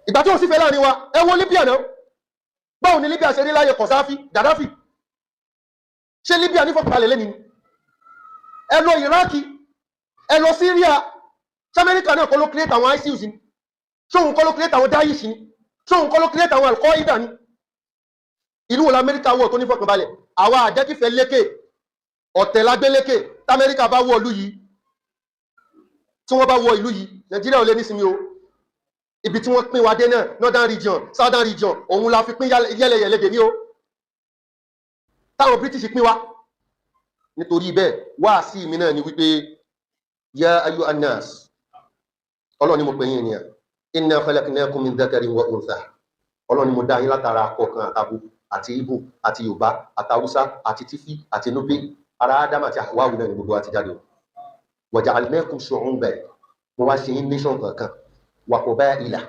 Ìgbà tí ó sì fẹ́ láàrin wa ẹ wo Libya náà, báwo ni Libya ṣe rí láyé Kọ̀sáfì, Gaddafi? Ṣé Libya ní fọkànbalẹ̀ lẹ́ni? Ẹ lọ Iraki, ẹ lọ Syria, ṣé Amẹ́ríkà náà kọ́ ló create àwọn ISIS ni? Ṣé òun kọ́ ló create àwọn Daesh ni? Ṣé òun kọ́ ló create àwọn Al-Qaeda ni? Ìlú wo l'Amẹ́ríkà wọ̀ tó ní fọkànbalẹ̀? Àwa àjẹ́kífẹ́ lékè, ọ̀tẹ̀ lágbé lékè, t'Amẹ́ríkà bá wọ ìlú yìí, tí wọ́n bá wọ ìlú yìí, Nàìjíríà ò lè nísinmi o. Ibi tí wọ́n pín wa dé náà, Northern region, Southern region, òun la fi pín yẹ́lẹyẹ̀lẹ dè ní o. Táwọn British pín wa. Nítorí bẹ́ẹ̀ wá sí mi náà ni wípé ya ayu annas Ọlọ́run ni mo pè yín ènìyàn inna khalaqnakum min dhakarin wa untha. Ọlọ́run ni mo dá yín látara akọ̀kan àtabo àti Igbo àti Yorùbá àti Hausa àti Tífí àti Nupe, ara Ádámù àti Hawa náà ni gbogbo wa ti jáde o. Wa ja'alnakum shu'uban, mo wá ṣe yín nation kọ̀ọ̀kan, wa qaba'ila,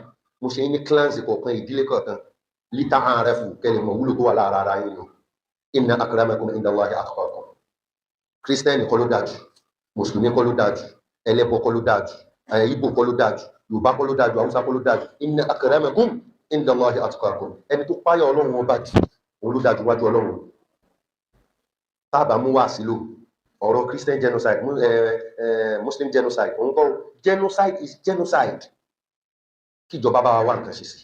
mo ṣe yín ní clans kọ̀ọ̀kan, ìdílé kọ̀ọ̀kan, lita'arafu kẹ́lẹ̀ mọ̀ wúlò tó wà lára ara yín. Inna akramakum indallahi atqakum. Christian kọ́ ló dájú, Mùsùlùmí kọ́ ló dájú, ẹlẹ́bọ kọ́ ló dájú, Igbo kọ́ ló dájú, Yorùbá kọ́ ló dájú, Haúsá kọ́ ló dájú. Inna akramakum indallahi atqakum. Ẹni tó páyà Ọlọ́run wọn bá jù òun ló dájú wájú Ọlọ́run. tábà mú wá sílò ọ̀rọ̀ Christian genocide, Muslim genocide, òun kọ́ genocide is genocide. Kíjọba bá wa wá nǹkan ṣe sí.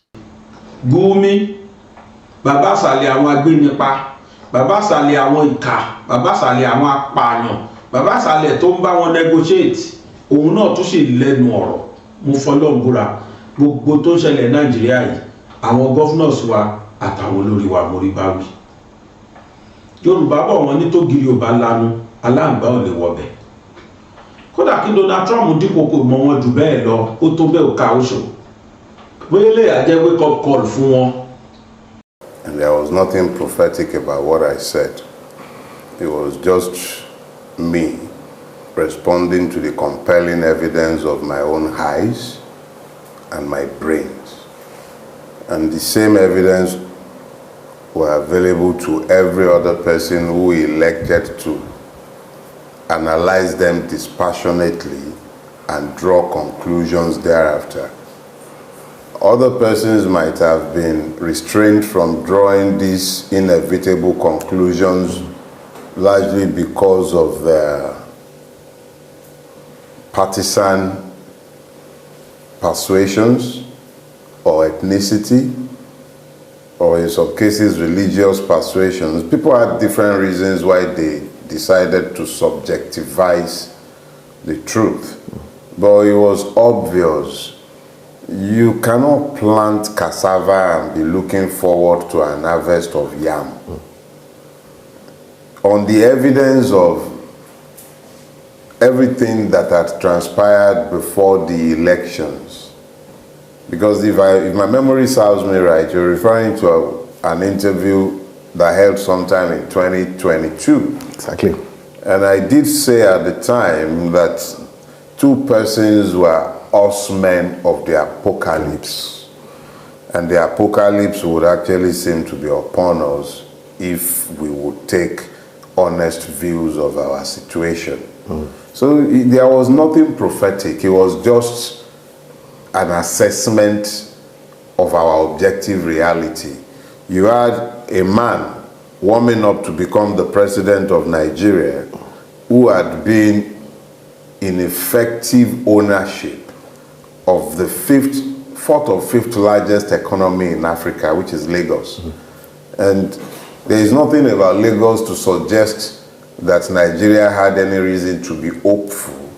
Gumi, bàbá àsàlẹ̀ àwọn agbénipa, bàbá àsàlẹ̀ àwọn ìkà, bàbá àsàlẹ̀ àwọn apààyàn, bàbá àsàlẹ̀ tó ń bá wọn negotiate, òun náà tún sì lẹ́nu ọ̀rọ̀. Mo fọlọ́run búra, gbogbo tó ń ṣẹlẹ̀ Nàìjíríà yìí, àwọn governors wa àtàwọn olórí wa mórí bá wí. Yorùbá bọ̀ wọ́n ní tó giri ò bá lanu, aláǹgbá ò lè wọbẹ̀. Kódà kí Donald Trump dípò kò mọ wọn jù bẹ́ẹ̀ lọ, ó tó bẹ́ẹ̀ ò ká oṣù. Bóyá lè àjẹ́ wake up call fún wọn. And there was nothing prophetic about what I said. It was just me responding to the compelling evidence of my own eyes and my brains. And the same evidence were available to every other person who elected to analyze them dispassionately and draw conclusions thereafter. Other persons might have been restrained from drawing these inevitable conclusions largely because of their partisan persuasions or ethnicity, or in some cases religious persuasions. People had different reasons why they decided to subjectivize the truth. But it was obvious. You cannot plant cassava and be looking forward to an harvest of yam. On the evidence of everything that had transpired before the elections, because if my memory serves me right, you're referring to an interview that held sometime in 2022. Exactly. And I did say at the time that two persons were horsemen of the apocalypse. And the apocalypse would actually seem to be upon us if we would take honest views of our situation. So there was nothing prophetic. It was just an assessment of our objective reality. You had a man warming up to become the president of Nigeria who had been in effective ownership of the fourth or fifth largest economy in Africa, which is Lagos. And there is nothing about Lagos to suggest that Nigeria had any reason to be hopeful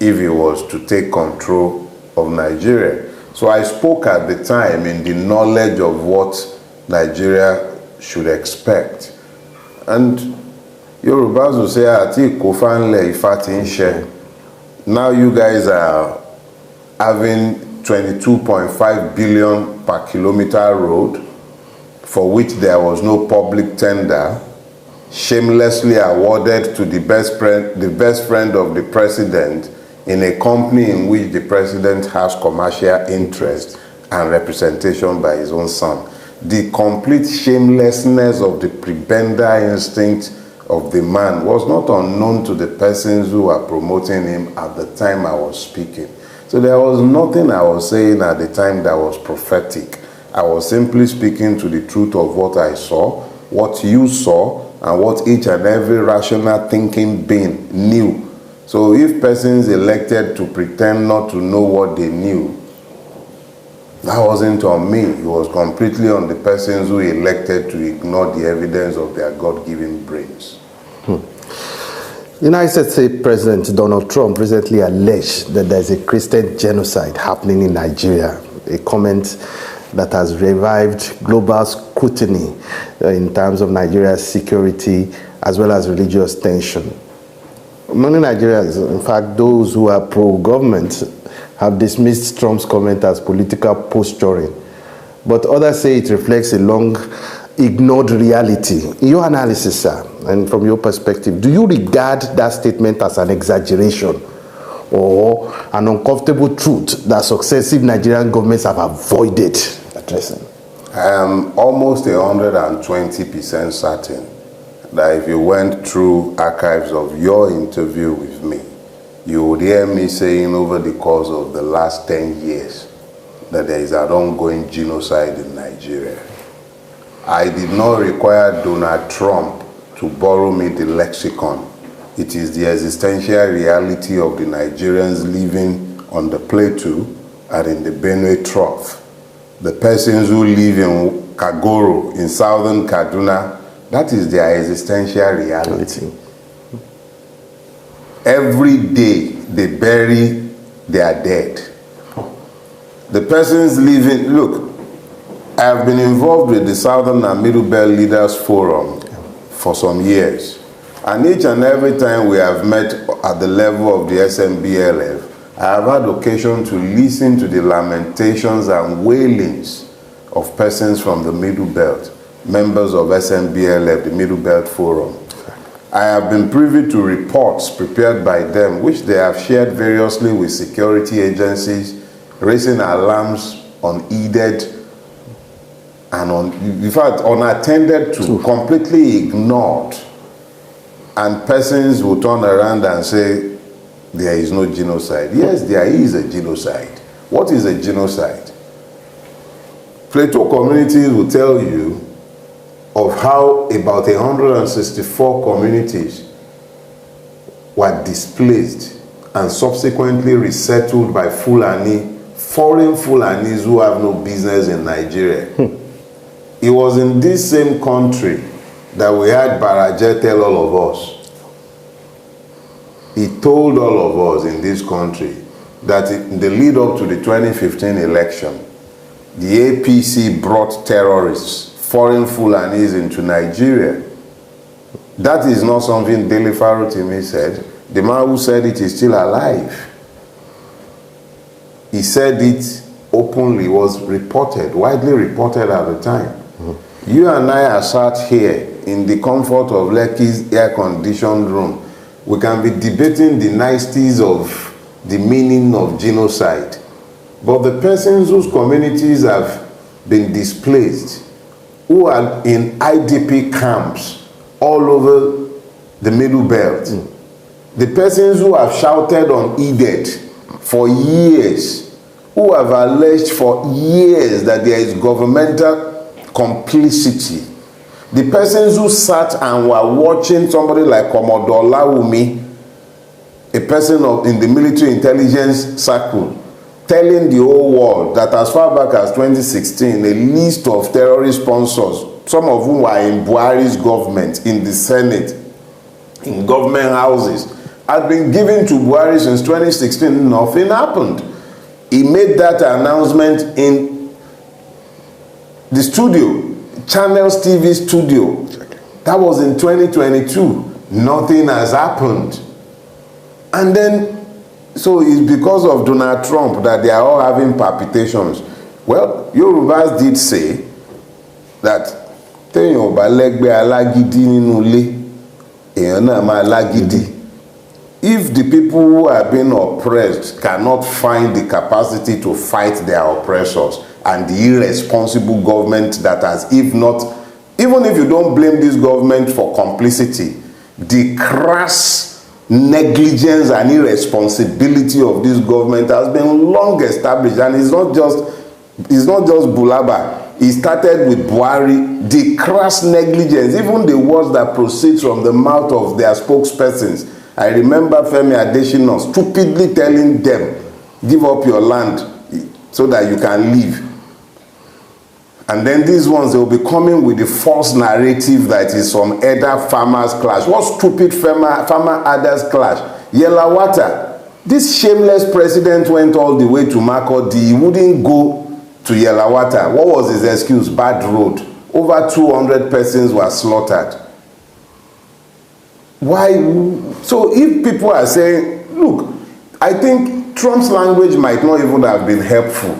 if it was to take control of Nigeria. So I spoke at the time in the knowledge of what Nigeria should expect. And Yorubas will say, "Ati kofanle ifatinche." Now you guys are having 22.5 billion per kilometer road for which there was no public tender, shamelessly awarded to the best friend of the president in a company in which the president has commercial interest and representation by his own son. The complete shamelessness of the prebender instinct of the man was not unknown to the persons who were promoting him at the time I was speaking. So there was nothing I was saying at the time that was prophetic. I was simply speaking to the truth of what I saw, what you saw, and what each and every rational thinking being knew. So if persons elected to pretend not to know what they knew, that wasn't on me. It was completely on the persons who elected to ignore the evidence of their God-given brains. United States President Donald Trump recently alleged that there's a Christian genocide happening in Nigeria, a comment that has revived global scrutiny in terms of Nigeria's security as well as religious tension. Many Nigerians, in fact those who are pro-government, have dismissed Trump's comment as political posturing, but others say it reflects a long-ignored reality. In your analysis, sir, and from your perspective, do you regard that statement as an exaggeration or an uncomfortable truth that successive Nigerian governments have avoided addressing? I am almost 120% certain that if you went through archives of your interview with me, you would hear me saying over the course of the last 10 years that there is an ongoing genocide in Nigeria. I did not require Donald Trump to borrow me the lexicon, it is the existential reality of the Nigerians living on the plateau and in the Benue Trough. The persons who live in Kagoro, in southern Kaduna, that is their existential reality. Every day they bury their dead. The persons living, look, I have been involved with the Southern and Middle Belt Leaders Forum for some years. And each and every time we have met at the level of the SMBLF, I have had occasion to listen to the lamentations and wailings of persons from the Middle Belt, members of SMBLF, the Middle Belt Forum. I have been privy to reports prepared by them, which they have shared variously with security agencies, raising alarms unheeded and in fact, unattended to, completely ignored. And persons will turn around and say, there is no genocide. Yes, there is a genocide. What is a genocide? Plateau communities will tell you of how about 164 communities were displaced and subsequently resettled by Fulani, foreign Fulanis who have no business in Nigeria. It was in this same country that we had Baraje tell all of us. He told all of us in this country that in the lead up to the 2015 election, the APC brought terrorists, foreign Fulanis into Nigeria. That is not something Dele Farotimi said. The man who said it is still alive. He said it openly, was reported, widely reported at the time. You and I are sat here in the comfort of Lekki's air-conditioned room. We can be debating the niceties of the meaning of genocide. But the persons whose communities have been displaced, who are in IDP camps all over the Middle Belt, the persons who have shouted unheeded for years, who have alleged for years that there is governmental complicity, the persons who sat and were watching somebody like Commodore Lawumi, a person in the military intelligence circle, telling the whole world that as far back as 2016, a list of terrorist sponsors, some of whom were in Buhari's government, in the Senate, in government houses, had been given to Buhari since 2016. Nothing happened. He made that announcement in the studio, Channels TV studio. That was in 2022. Nothing has happened. And then, so it's because of Donald Trump that they are all having palpitations. Well, Yorubas did say that if the people who are being oppressed cannot find the capacity to fight their oppressors, and the irresponsible government that has, even if you don't blame this government for complicity, the crass negligence and irresponsibility of this government has been long established, and it's not just Bulaba. It started with Buhari. The crass negligence, even the words that proceed from the mouth of their spokespersons. I remember Femi Adesina stupidly telling them, give up your land so that you can leave. And then these ones, they will be coming with the false narrative that is some elder farmers clash. What stupid farmer others clash? Yelawata. This shameless president went all the way to Makurdi. He wouldn't go to Yelawata. What was his excuse? Bad road. Over 200 persons were slaughtered. Why? So if people are saying, look, I think Trump's language might not even have been helpful.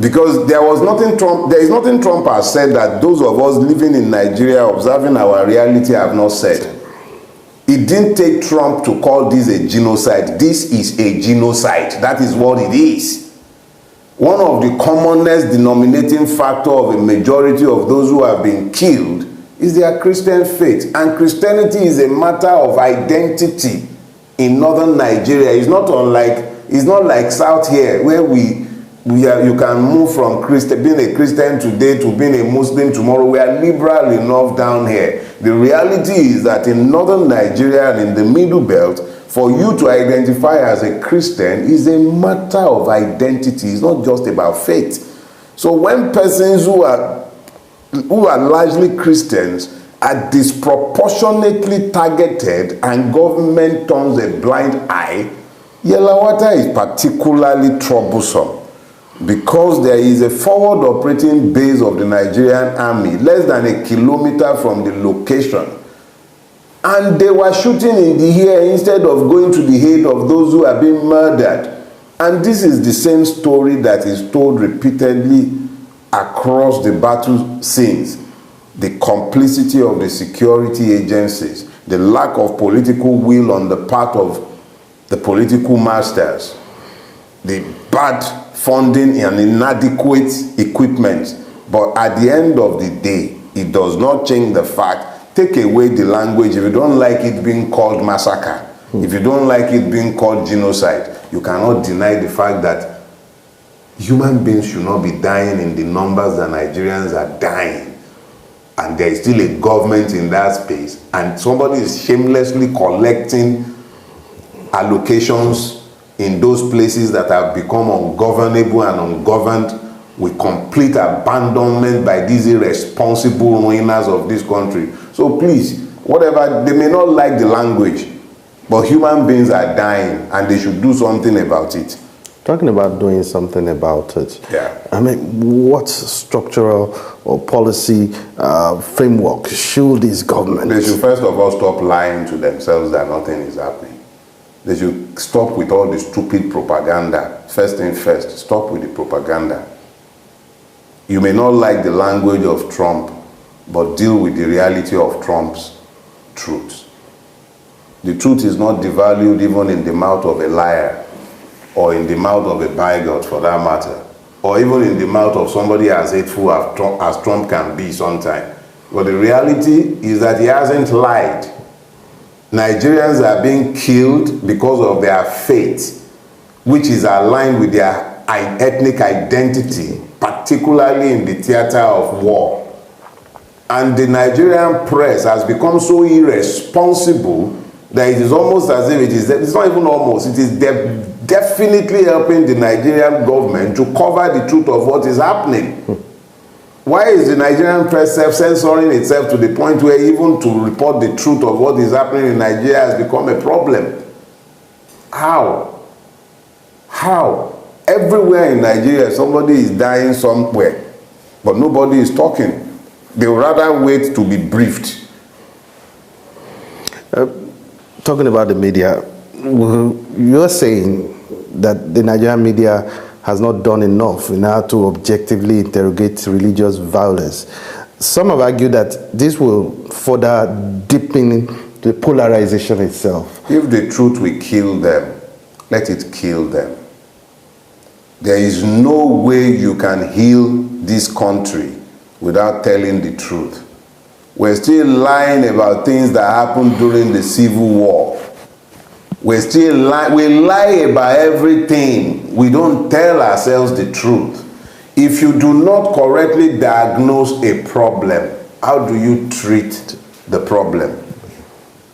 Because there is nothing Trump has said that those of us living in Nigeria, observing our reality, have not said. It didn't take Trump to call this a genocide. This is a genocide. That is what it is. One of the commonest denominating factor of a majority of those who have been killed is their Christian faith. And Christianity is a matter of identity in northern Nigeria. It's not like South here, where you can move from being a Christian today to being a Muslim tomorrow. We are liberal enough down here The reality is that in northern Nigeria and in the Middle Belt, for you to identify as a Christian is a matter of identity. It's not just about faith. So when persons who are largely Christians are disproportionately targeted and government turns a blind eye, Yelawata is particularly troublesome because there is a forward operating base of the Nigerian army less than a kilometer from the location. And they were shooting in the air instead of going to the aid of those who are being murdered. And this is the same story that is told repeatedly across the battle scenes. The complicity of the security agencies, the lack of political will on the part of the political masters, the bad funding and inadequate equipment. But at the end of the day, it does not change the fact. Take away the language. If you don't like it being called massacre, if you don't like it being called genocide, you cannot deny the fact that human beings should not be dying in the numbers that Nigerians are dying. And there is still a government in that space. And somebody is shamelessly collecting allocations in those places that have become ungovernable and ungoverned with complete abandonment by these irresponsible ruiners of this country. So please, whatever, they may not like the language, but human beings are dying and they should do something about it. Talking about doing something about it, yeah. I mean, what structural or policy framework should this government? They should first of all stop lying to themselves that nothing is happening. They should stop with all the stupid propaganda. First thing first, stop with the propaganda. You may not like the language of Trump, but deal with the reality of Trump's truth. The truth is not devalued even in the mouth of a liar, or in the mouth of a bigot for that matter, or even in the mouth of somebody as hateful as Trump can be sometimes. But the reality is that he hasn't lied. Nigerians are being killed because of their faith, which is aligned with their ethnic identity, particularly in the theater of war. And the Nigerian press has become so irresponsible that it is almost as if it's not even almost, it is definitely helping the Nigerian government to cover the truth of what is happening. Why is the Nigerian press self-censoring itself to the point where even to report the truth of what is happening in Nigeria has become a problem? How? How? Everywhere in Nigeria, somebody is dying somewhere, but nobody is talking. They would rather wait to be briefed. Talking about the media, you're saying that the Nigerian media has not done enough in order to objectively interrogate religious violence. Some have argued that this will further deepen the polarization itself. If the truth will kill them, let it kill them. There is no way you can heal this country without telling the truth. We're still lying about things that happened during the Civil War. We lie about everything. We don't tell ourselves the truth. If you do not correctly diagnose a problem, how do you treat the problem?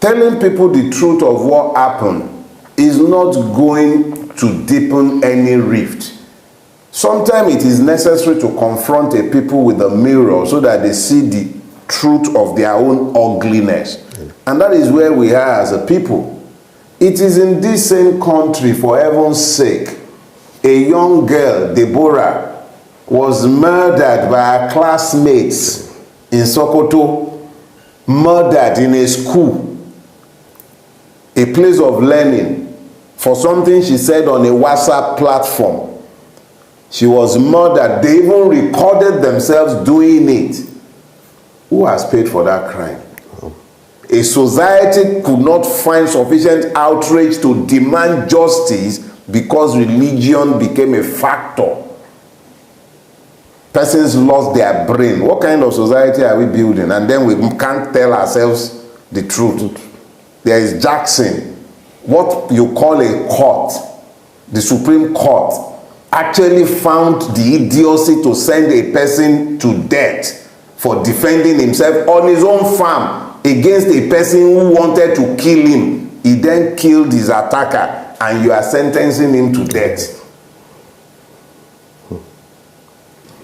Telling people the truth of what happened is not going to deepen any rift. Sometimes it is necessary to confront a people with a mirror so that they see the truth of their own ugliness. And that is where we are as a people. It is in this same country, for heaven's sake, a young girl, Deborah, was murdered by her classmates in Sokoto, murdered in a school, a place of learning, for something she said on a WhatsApp platform. She was murdered. They even recorded themselves doing it. Who has paid for that crime? A society could not find sufficient outrage to demand justice because religion became a factor. Persons lost their brain. What kind of society are we building? And then we can't tell ourselves the truth. There is Jackson. What you call a court, the Supreme Court, actually found the idiocy to send a person to death for defending himself on his own farm against a person who wanted to kill him. He then killed his attacker, and you are sentencing him to death.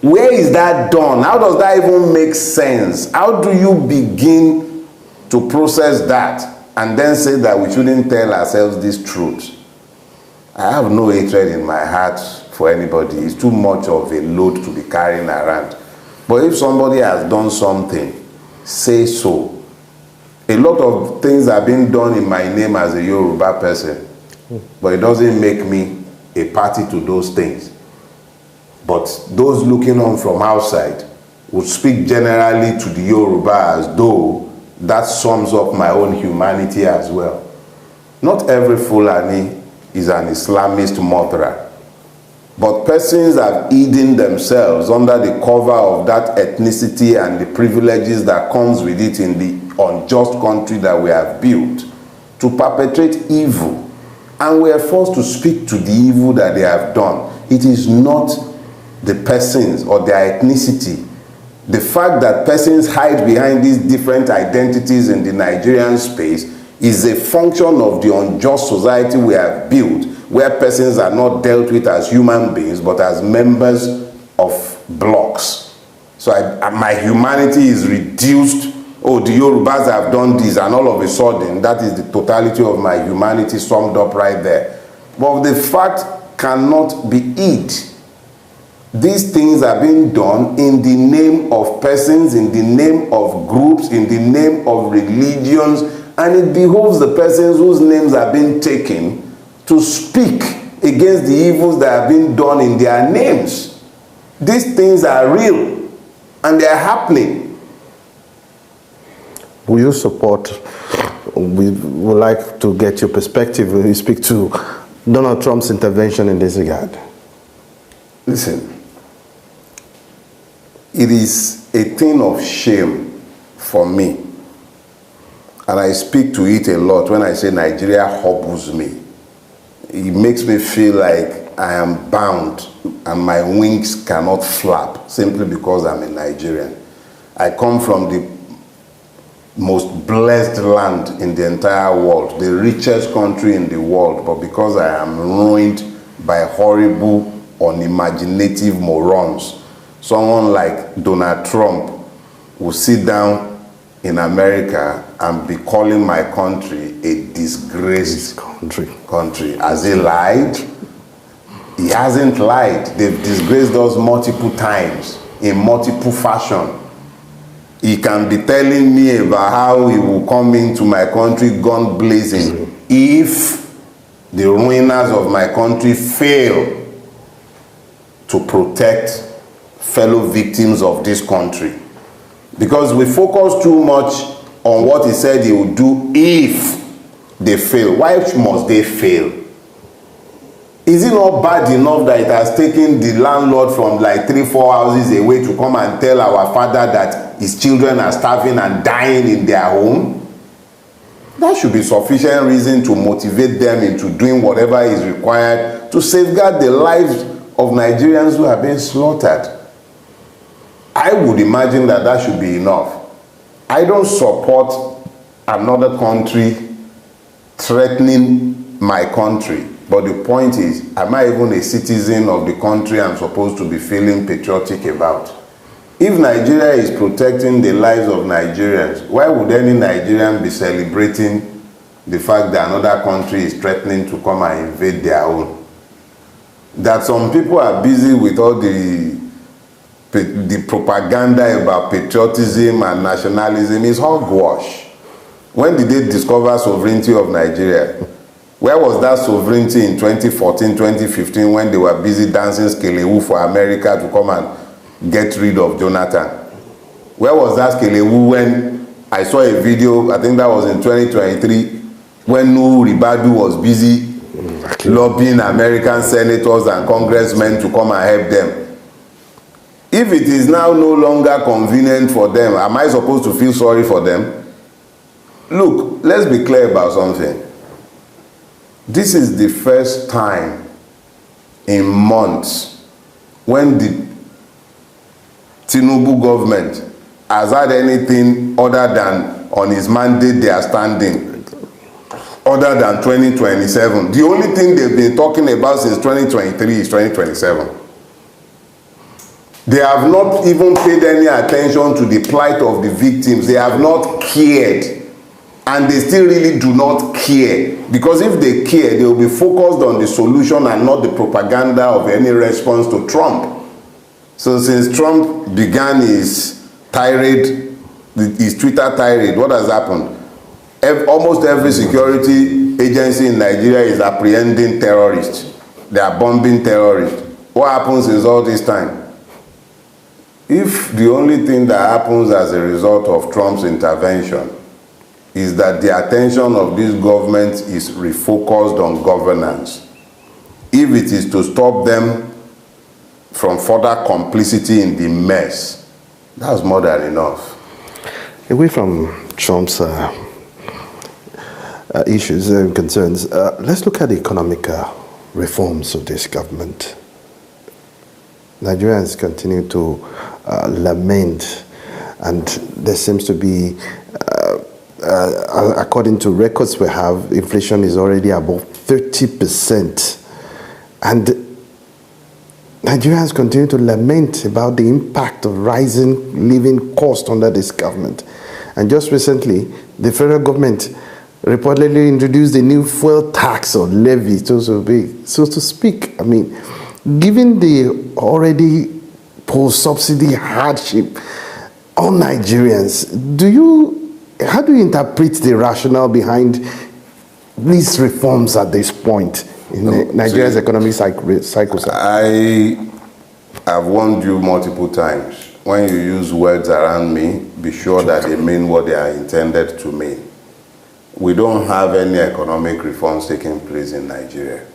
Where is that done? How does that even make sense? How do you begin to process that and then say that we shouldn't tell ourselves this truth? I have no hatred in my heart for anybody. It's too much of a load to be carrying around. But if somebody has done something, say so. A lot of things are being done in my name as a Yoruba person, but it doesn't make me a party to those things. But those looking on from outside would speak generally to the Yoruba as though that sums up my own humanity as well. Not every Fulani is an Islamist murderer, but persons have hidden themselves under the cover of that ethnicity and the privileges that comes with it in the unjust country that we have built to perpetrate evil, and we are forced to speak to the evil that they have done. It is not the persons or their ethnicity. The fact that persons hide behind these different identities in the Nigerian space is a function of the unjust society we have built, where persons are not dealt with as human beings but as members of blocks. So my humanity is reduced. Oh, the Yorubas have done this, and all of a sudden that is the totality of my humanity summed up right there. But the fact cannot be hid. These things are being done in the name of persons, in the name of groups, in the name of religions, and it behoves the persons whose names are being taken to speak against the evils that have been done in their names. These things are real, and they are happening. Will you support, we would like to get your perspective when you speak to Donald Trump's intervention in this regard? Listen, it is a thing of shame for me, and I speak to it a lot when I say Nigeria hobbles me. It makes me feel like I am bound and my wings cannot flap simply because I'm a Nigerian. I come from the most blessed land in the entire world, the richest country in the world, but because I am ruined by horrible, unimaginative morons, someone like Donald Trump will sit down in America and be calling my country a disgraced country. Has he lied? He hasn't lied. They've disgraced us multiple times in multiple fashion. He can be telling me about how he will come into my country gun blazing if the ruiners of my country fail to protect fellow victims of this country. Because we focus too much on what he said he would do if they fail. Why must they fail? Is it not bad enough that it has taken the landlord from like 3-4 houses away to come and tell our father that his children are starving and dying in their home? That should be sufficient reason to motivate them into doing whatever is required to safeguard the lives of Nigerians who have been slaughtered. I would imagine that that should be enough. I don't support another country threatening my country. But the point is, am I even a citizen of the country I'm supposed to be feeling patriotic about? If Nigeria is protecting the lives of Nigerians, why would any Nigerian be celebrating the fact that another country is threatening to come and invade their own? That some people are busy with all the propaganda about patriotism and nationalism is hogwash. When did they discover sovereignty of Nigeria? Where was that sovereignty in 2014, 2015 when they were busy dancing skelewu for America to come and get rid of Jonathan? Where was that skelewu when I saw a video, I think that was in 2023, when Nuhu Ribadu was busy lobbying American senators and congressmen to come and help them? If it is now no longer convenient for them, am I supposed to feel sorry for them? Look, let's be clear about something. This is the first time in months when the Tinubu government has had anything other than on his mandate they are standing, other than 2027. The only thing they've been talking about since 2023 is 2027. They have not even paid any attention to the plight of the victims. They have not cared. And they still really do not care. Because if they care, they will be focused on the solution and not the propaganda of any response to Trump. So since Trump began his tirade, his Twitter tirade, what has happened? Almost every security agency in Nigeria is apprehending terrorists. They are bombing terrorists. What happens since all this time? If the only thing that happens as a result of Trump's intervention is that the attention of this government is refocused on governance, if it is to stop them from further complicity in the mess, that's more than enough. Away from Trump's issues and concerns, let's look at the economic reforms of this government. Nigerians continue to lament, and there seems to be, according to records we have, inflation is already above 30%. And Nigerians continue to lament about the impact of rising living costs under this government. And just recently, the federal government reportedly introduced a new fuel tax or levy, so to speak. I mean, given the already post-subsidy hardship on Nigerians, how do you interpret the rationale behind these reforms at this point in Nigeria's economic cycle? I have warned you multiple times. When you use words around me, be sure that they mean what they are intended to mean. We don't have any economic reforms taking place in Nigeria.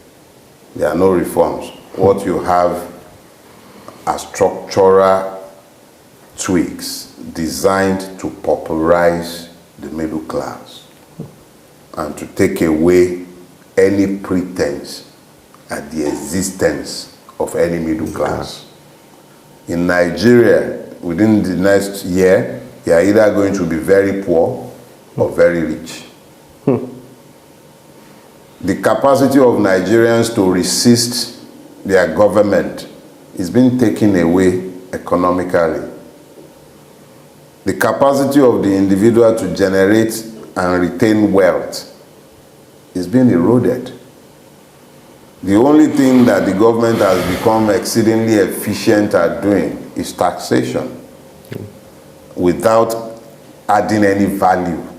There are no reforms. What you have are structural tweaks designed to pauperize the middle class and to take away any pretense at the existence of any middle class. In Nigeria, within the next year, you are either going to be very poor or very rich. The capacity of Nigerians to resist their government is being taken away economically. The capacity of the individual to generate and retain wealth is being eroded. The only thing that the government has become exceedingly efficient at doing is taxation without adding any value.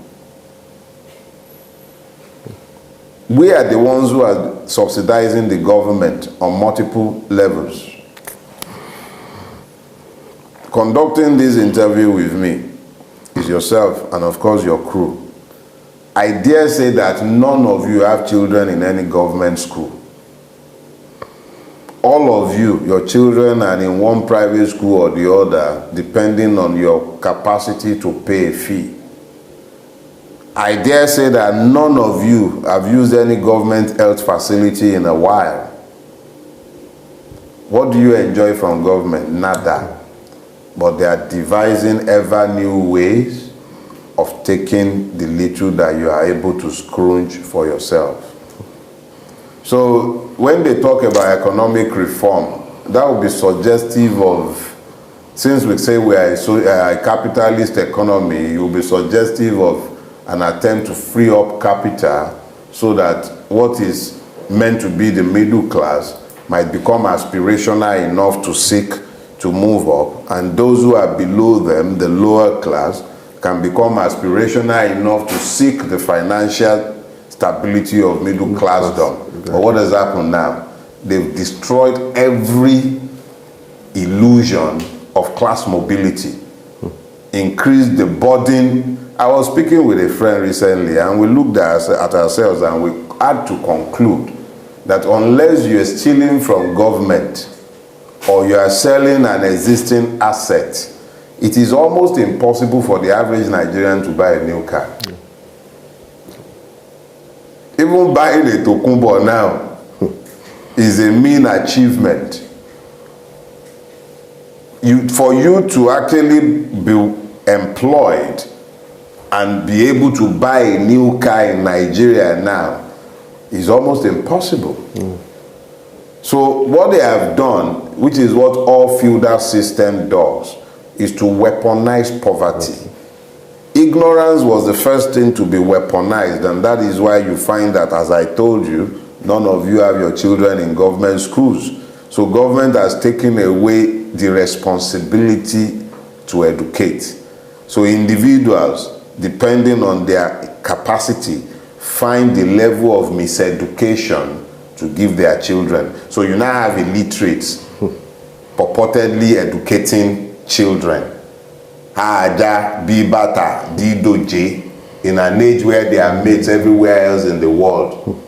We are the ones who are subsidizing the government on multiple levels. Conducting this interview with me is yourself and of course your crew. I dare say that none of you have children in any government school. All of you, your children are in one private school or the other, depending on your capacity to pay a fee. I dare say that none of you have used any government health facility in a while. What do you enjoy from government? Nada. But they are devising ever new ways of taking the little that you are able to scrounge for yourself. So when they talk about economic reform, that would be suggestive of, since we say we are a capitalist economy, it will be suggestive of an attempt to free up capital so that what is meant to be the middle class might become aspirational enough to seek to move up, and those who are below them, the lower class, can become aspirational enough to seek the financial stability of middle classdom. Exactly. But what has happened now? They've destroyed every illusion of class mobility, increased the burden. I was speaking with a friend recently and we looked at ourselves and we had to conclude that unless you are stealing from government or you are selling an existing asset, it is almost impossible for the average Nigerian to buy a new car. Even buying a Tokumbo now is a mean achievement. For you to actually be employed and be able to buy a new car in Nigeria now is almost impossible. So what they have done, which is what all feudal system does, is to weaponize poverty. Ignorance was the first thing to be weaponized, and that is why you find that, as I told you, none of you have your children in government schools. So government has taken away the responsibility to educate. So individuals, depending on their capacity, find the level of miseducation to give their children. So you now have illiterates purportedly educating children. Haja, Bibata, Didoje, in an age where their mates everywhere else in the world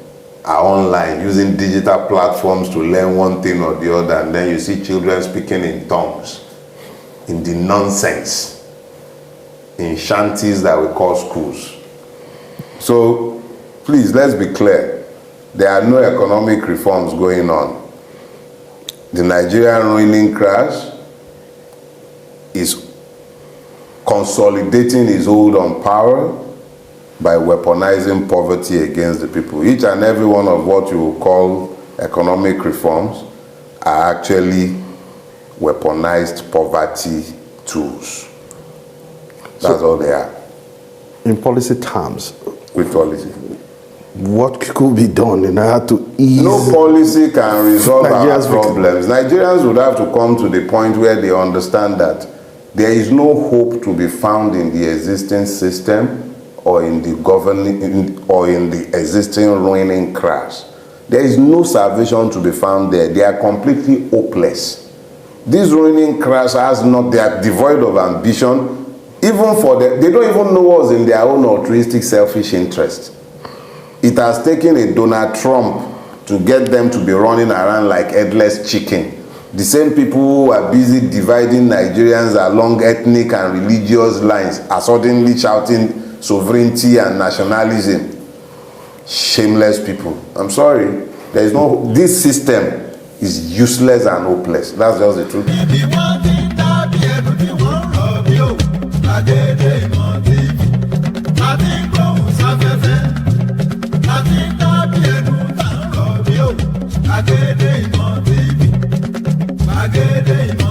are online using digital platforms to learn one thing or the other, and then you see children speaking in tongues, in the nonsense, in shanties that we call schools. So please, let's be clear. There are no economic reforms going on. The Nigerian ruining crash is consolidating its hold on power by weaponizing poverty against the people. Each and every one of what you will call economic reforms are actually weaponized poverty tools. That's all they are. In policy terms, With policy. what could be done in order to ease? No policy can resolve our Nigeria's problems. Nigerians would have to come to the point where they understand that there is no hope to be found in the existing system or in the existing ruining crash. There is no salvation to be found there. They are completely hopeless. This ruining crash they are devoid of ambition. Even for them, they don't even know what's in their own altruistic, selfish interest. It has taken a Donald Trump to get them to be running around like headless chicken. The same people who are busy dividing Nigerians along ethnic and religious lines are suddenly shouting sovereignty and nationalism. Shameless people. I'm sorry. There is no. This system is useless and hopeless. That's just the truth. Agede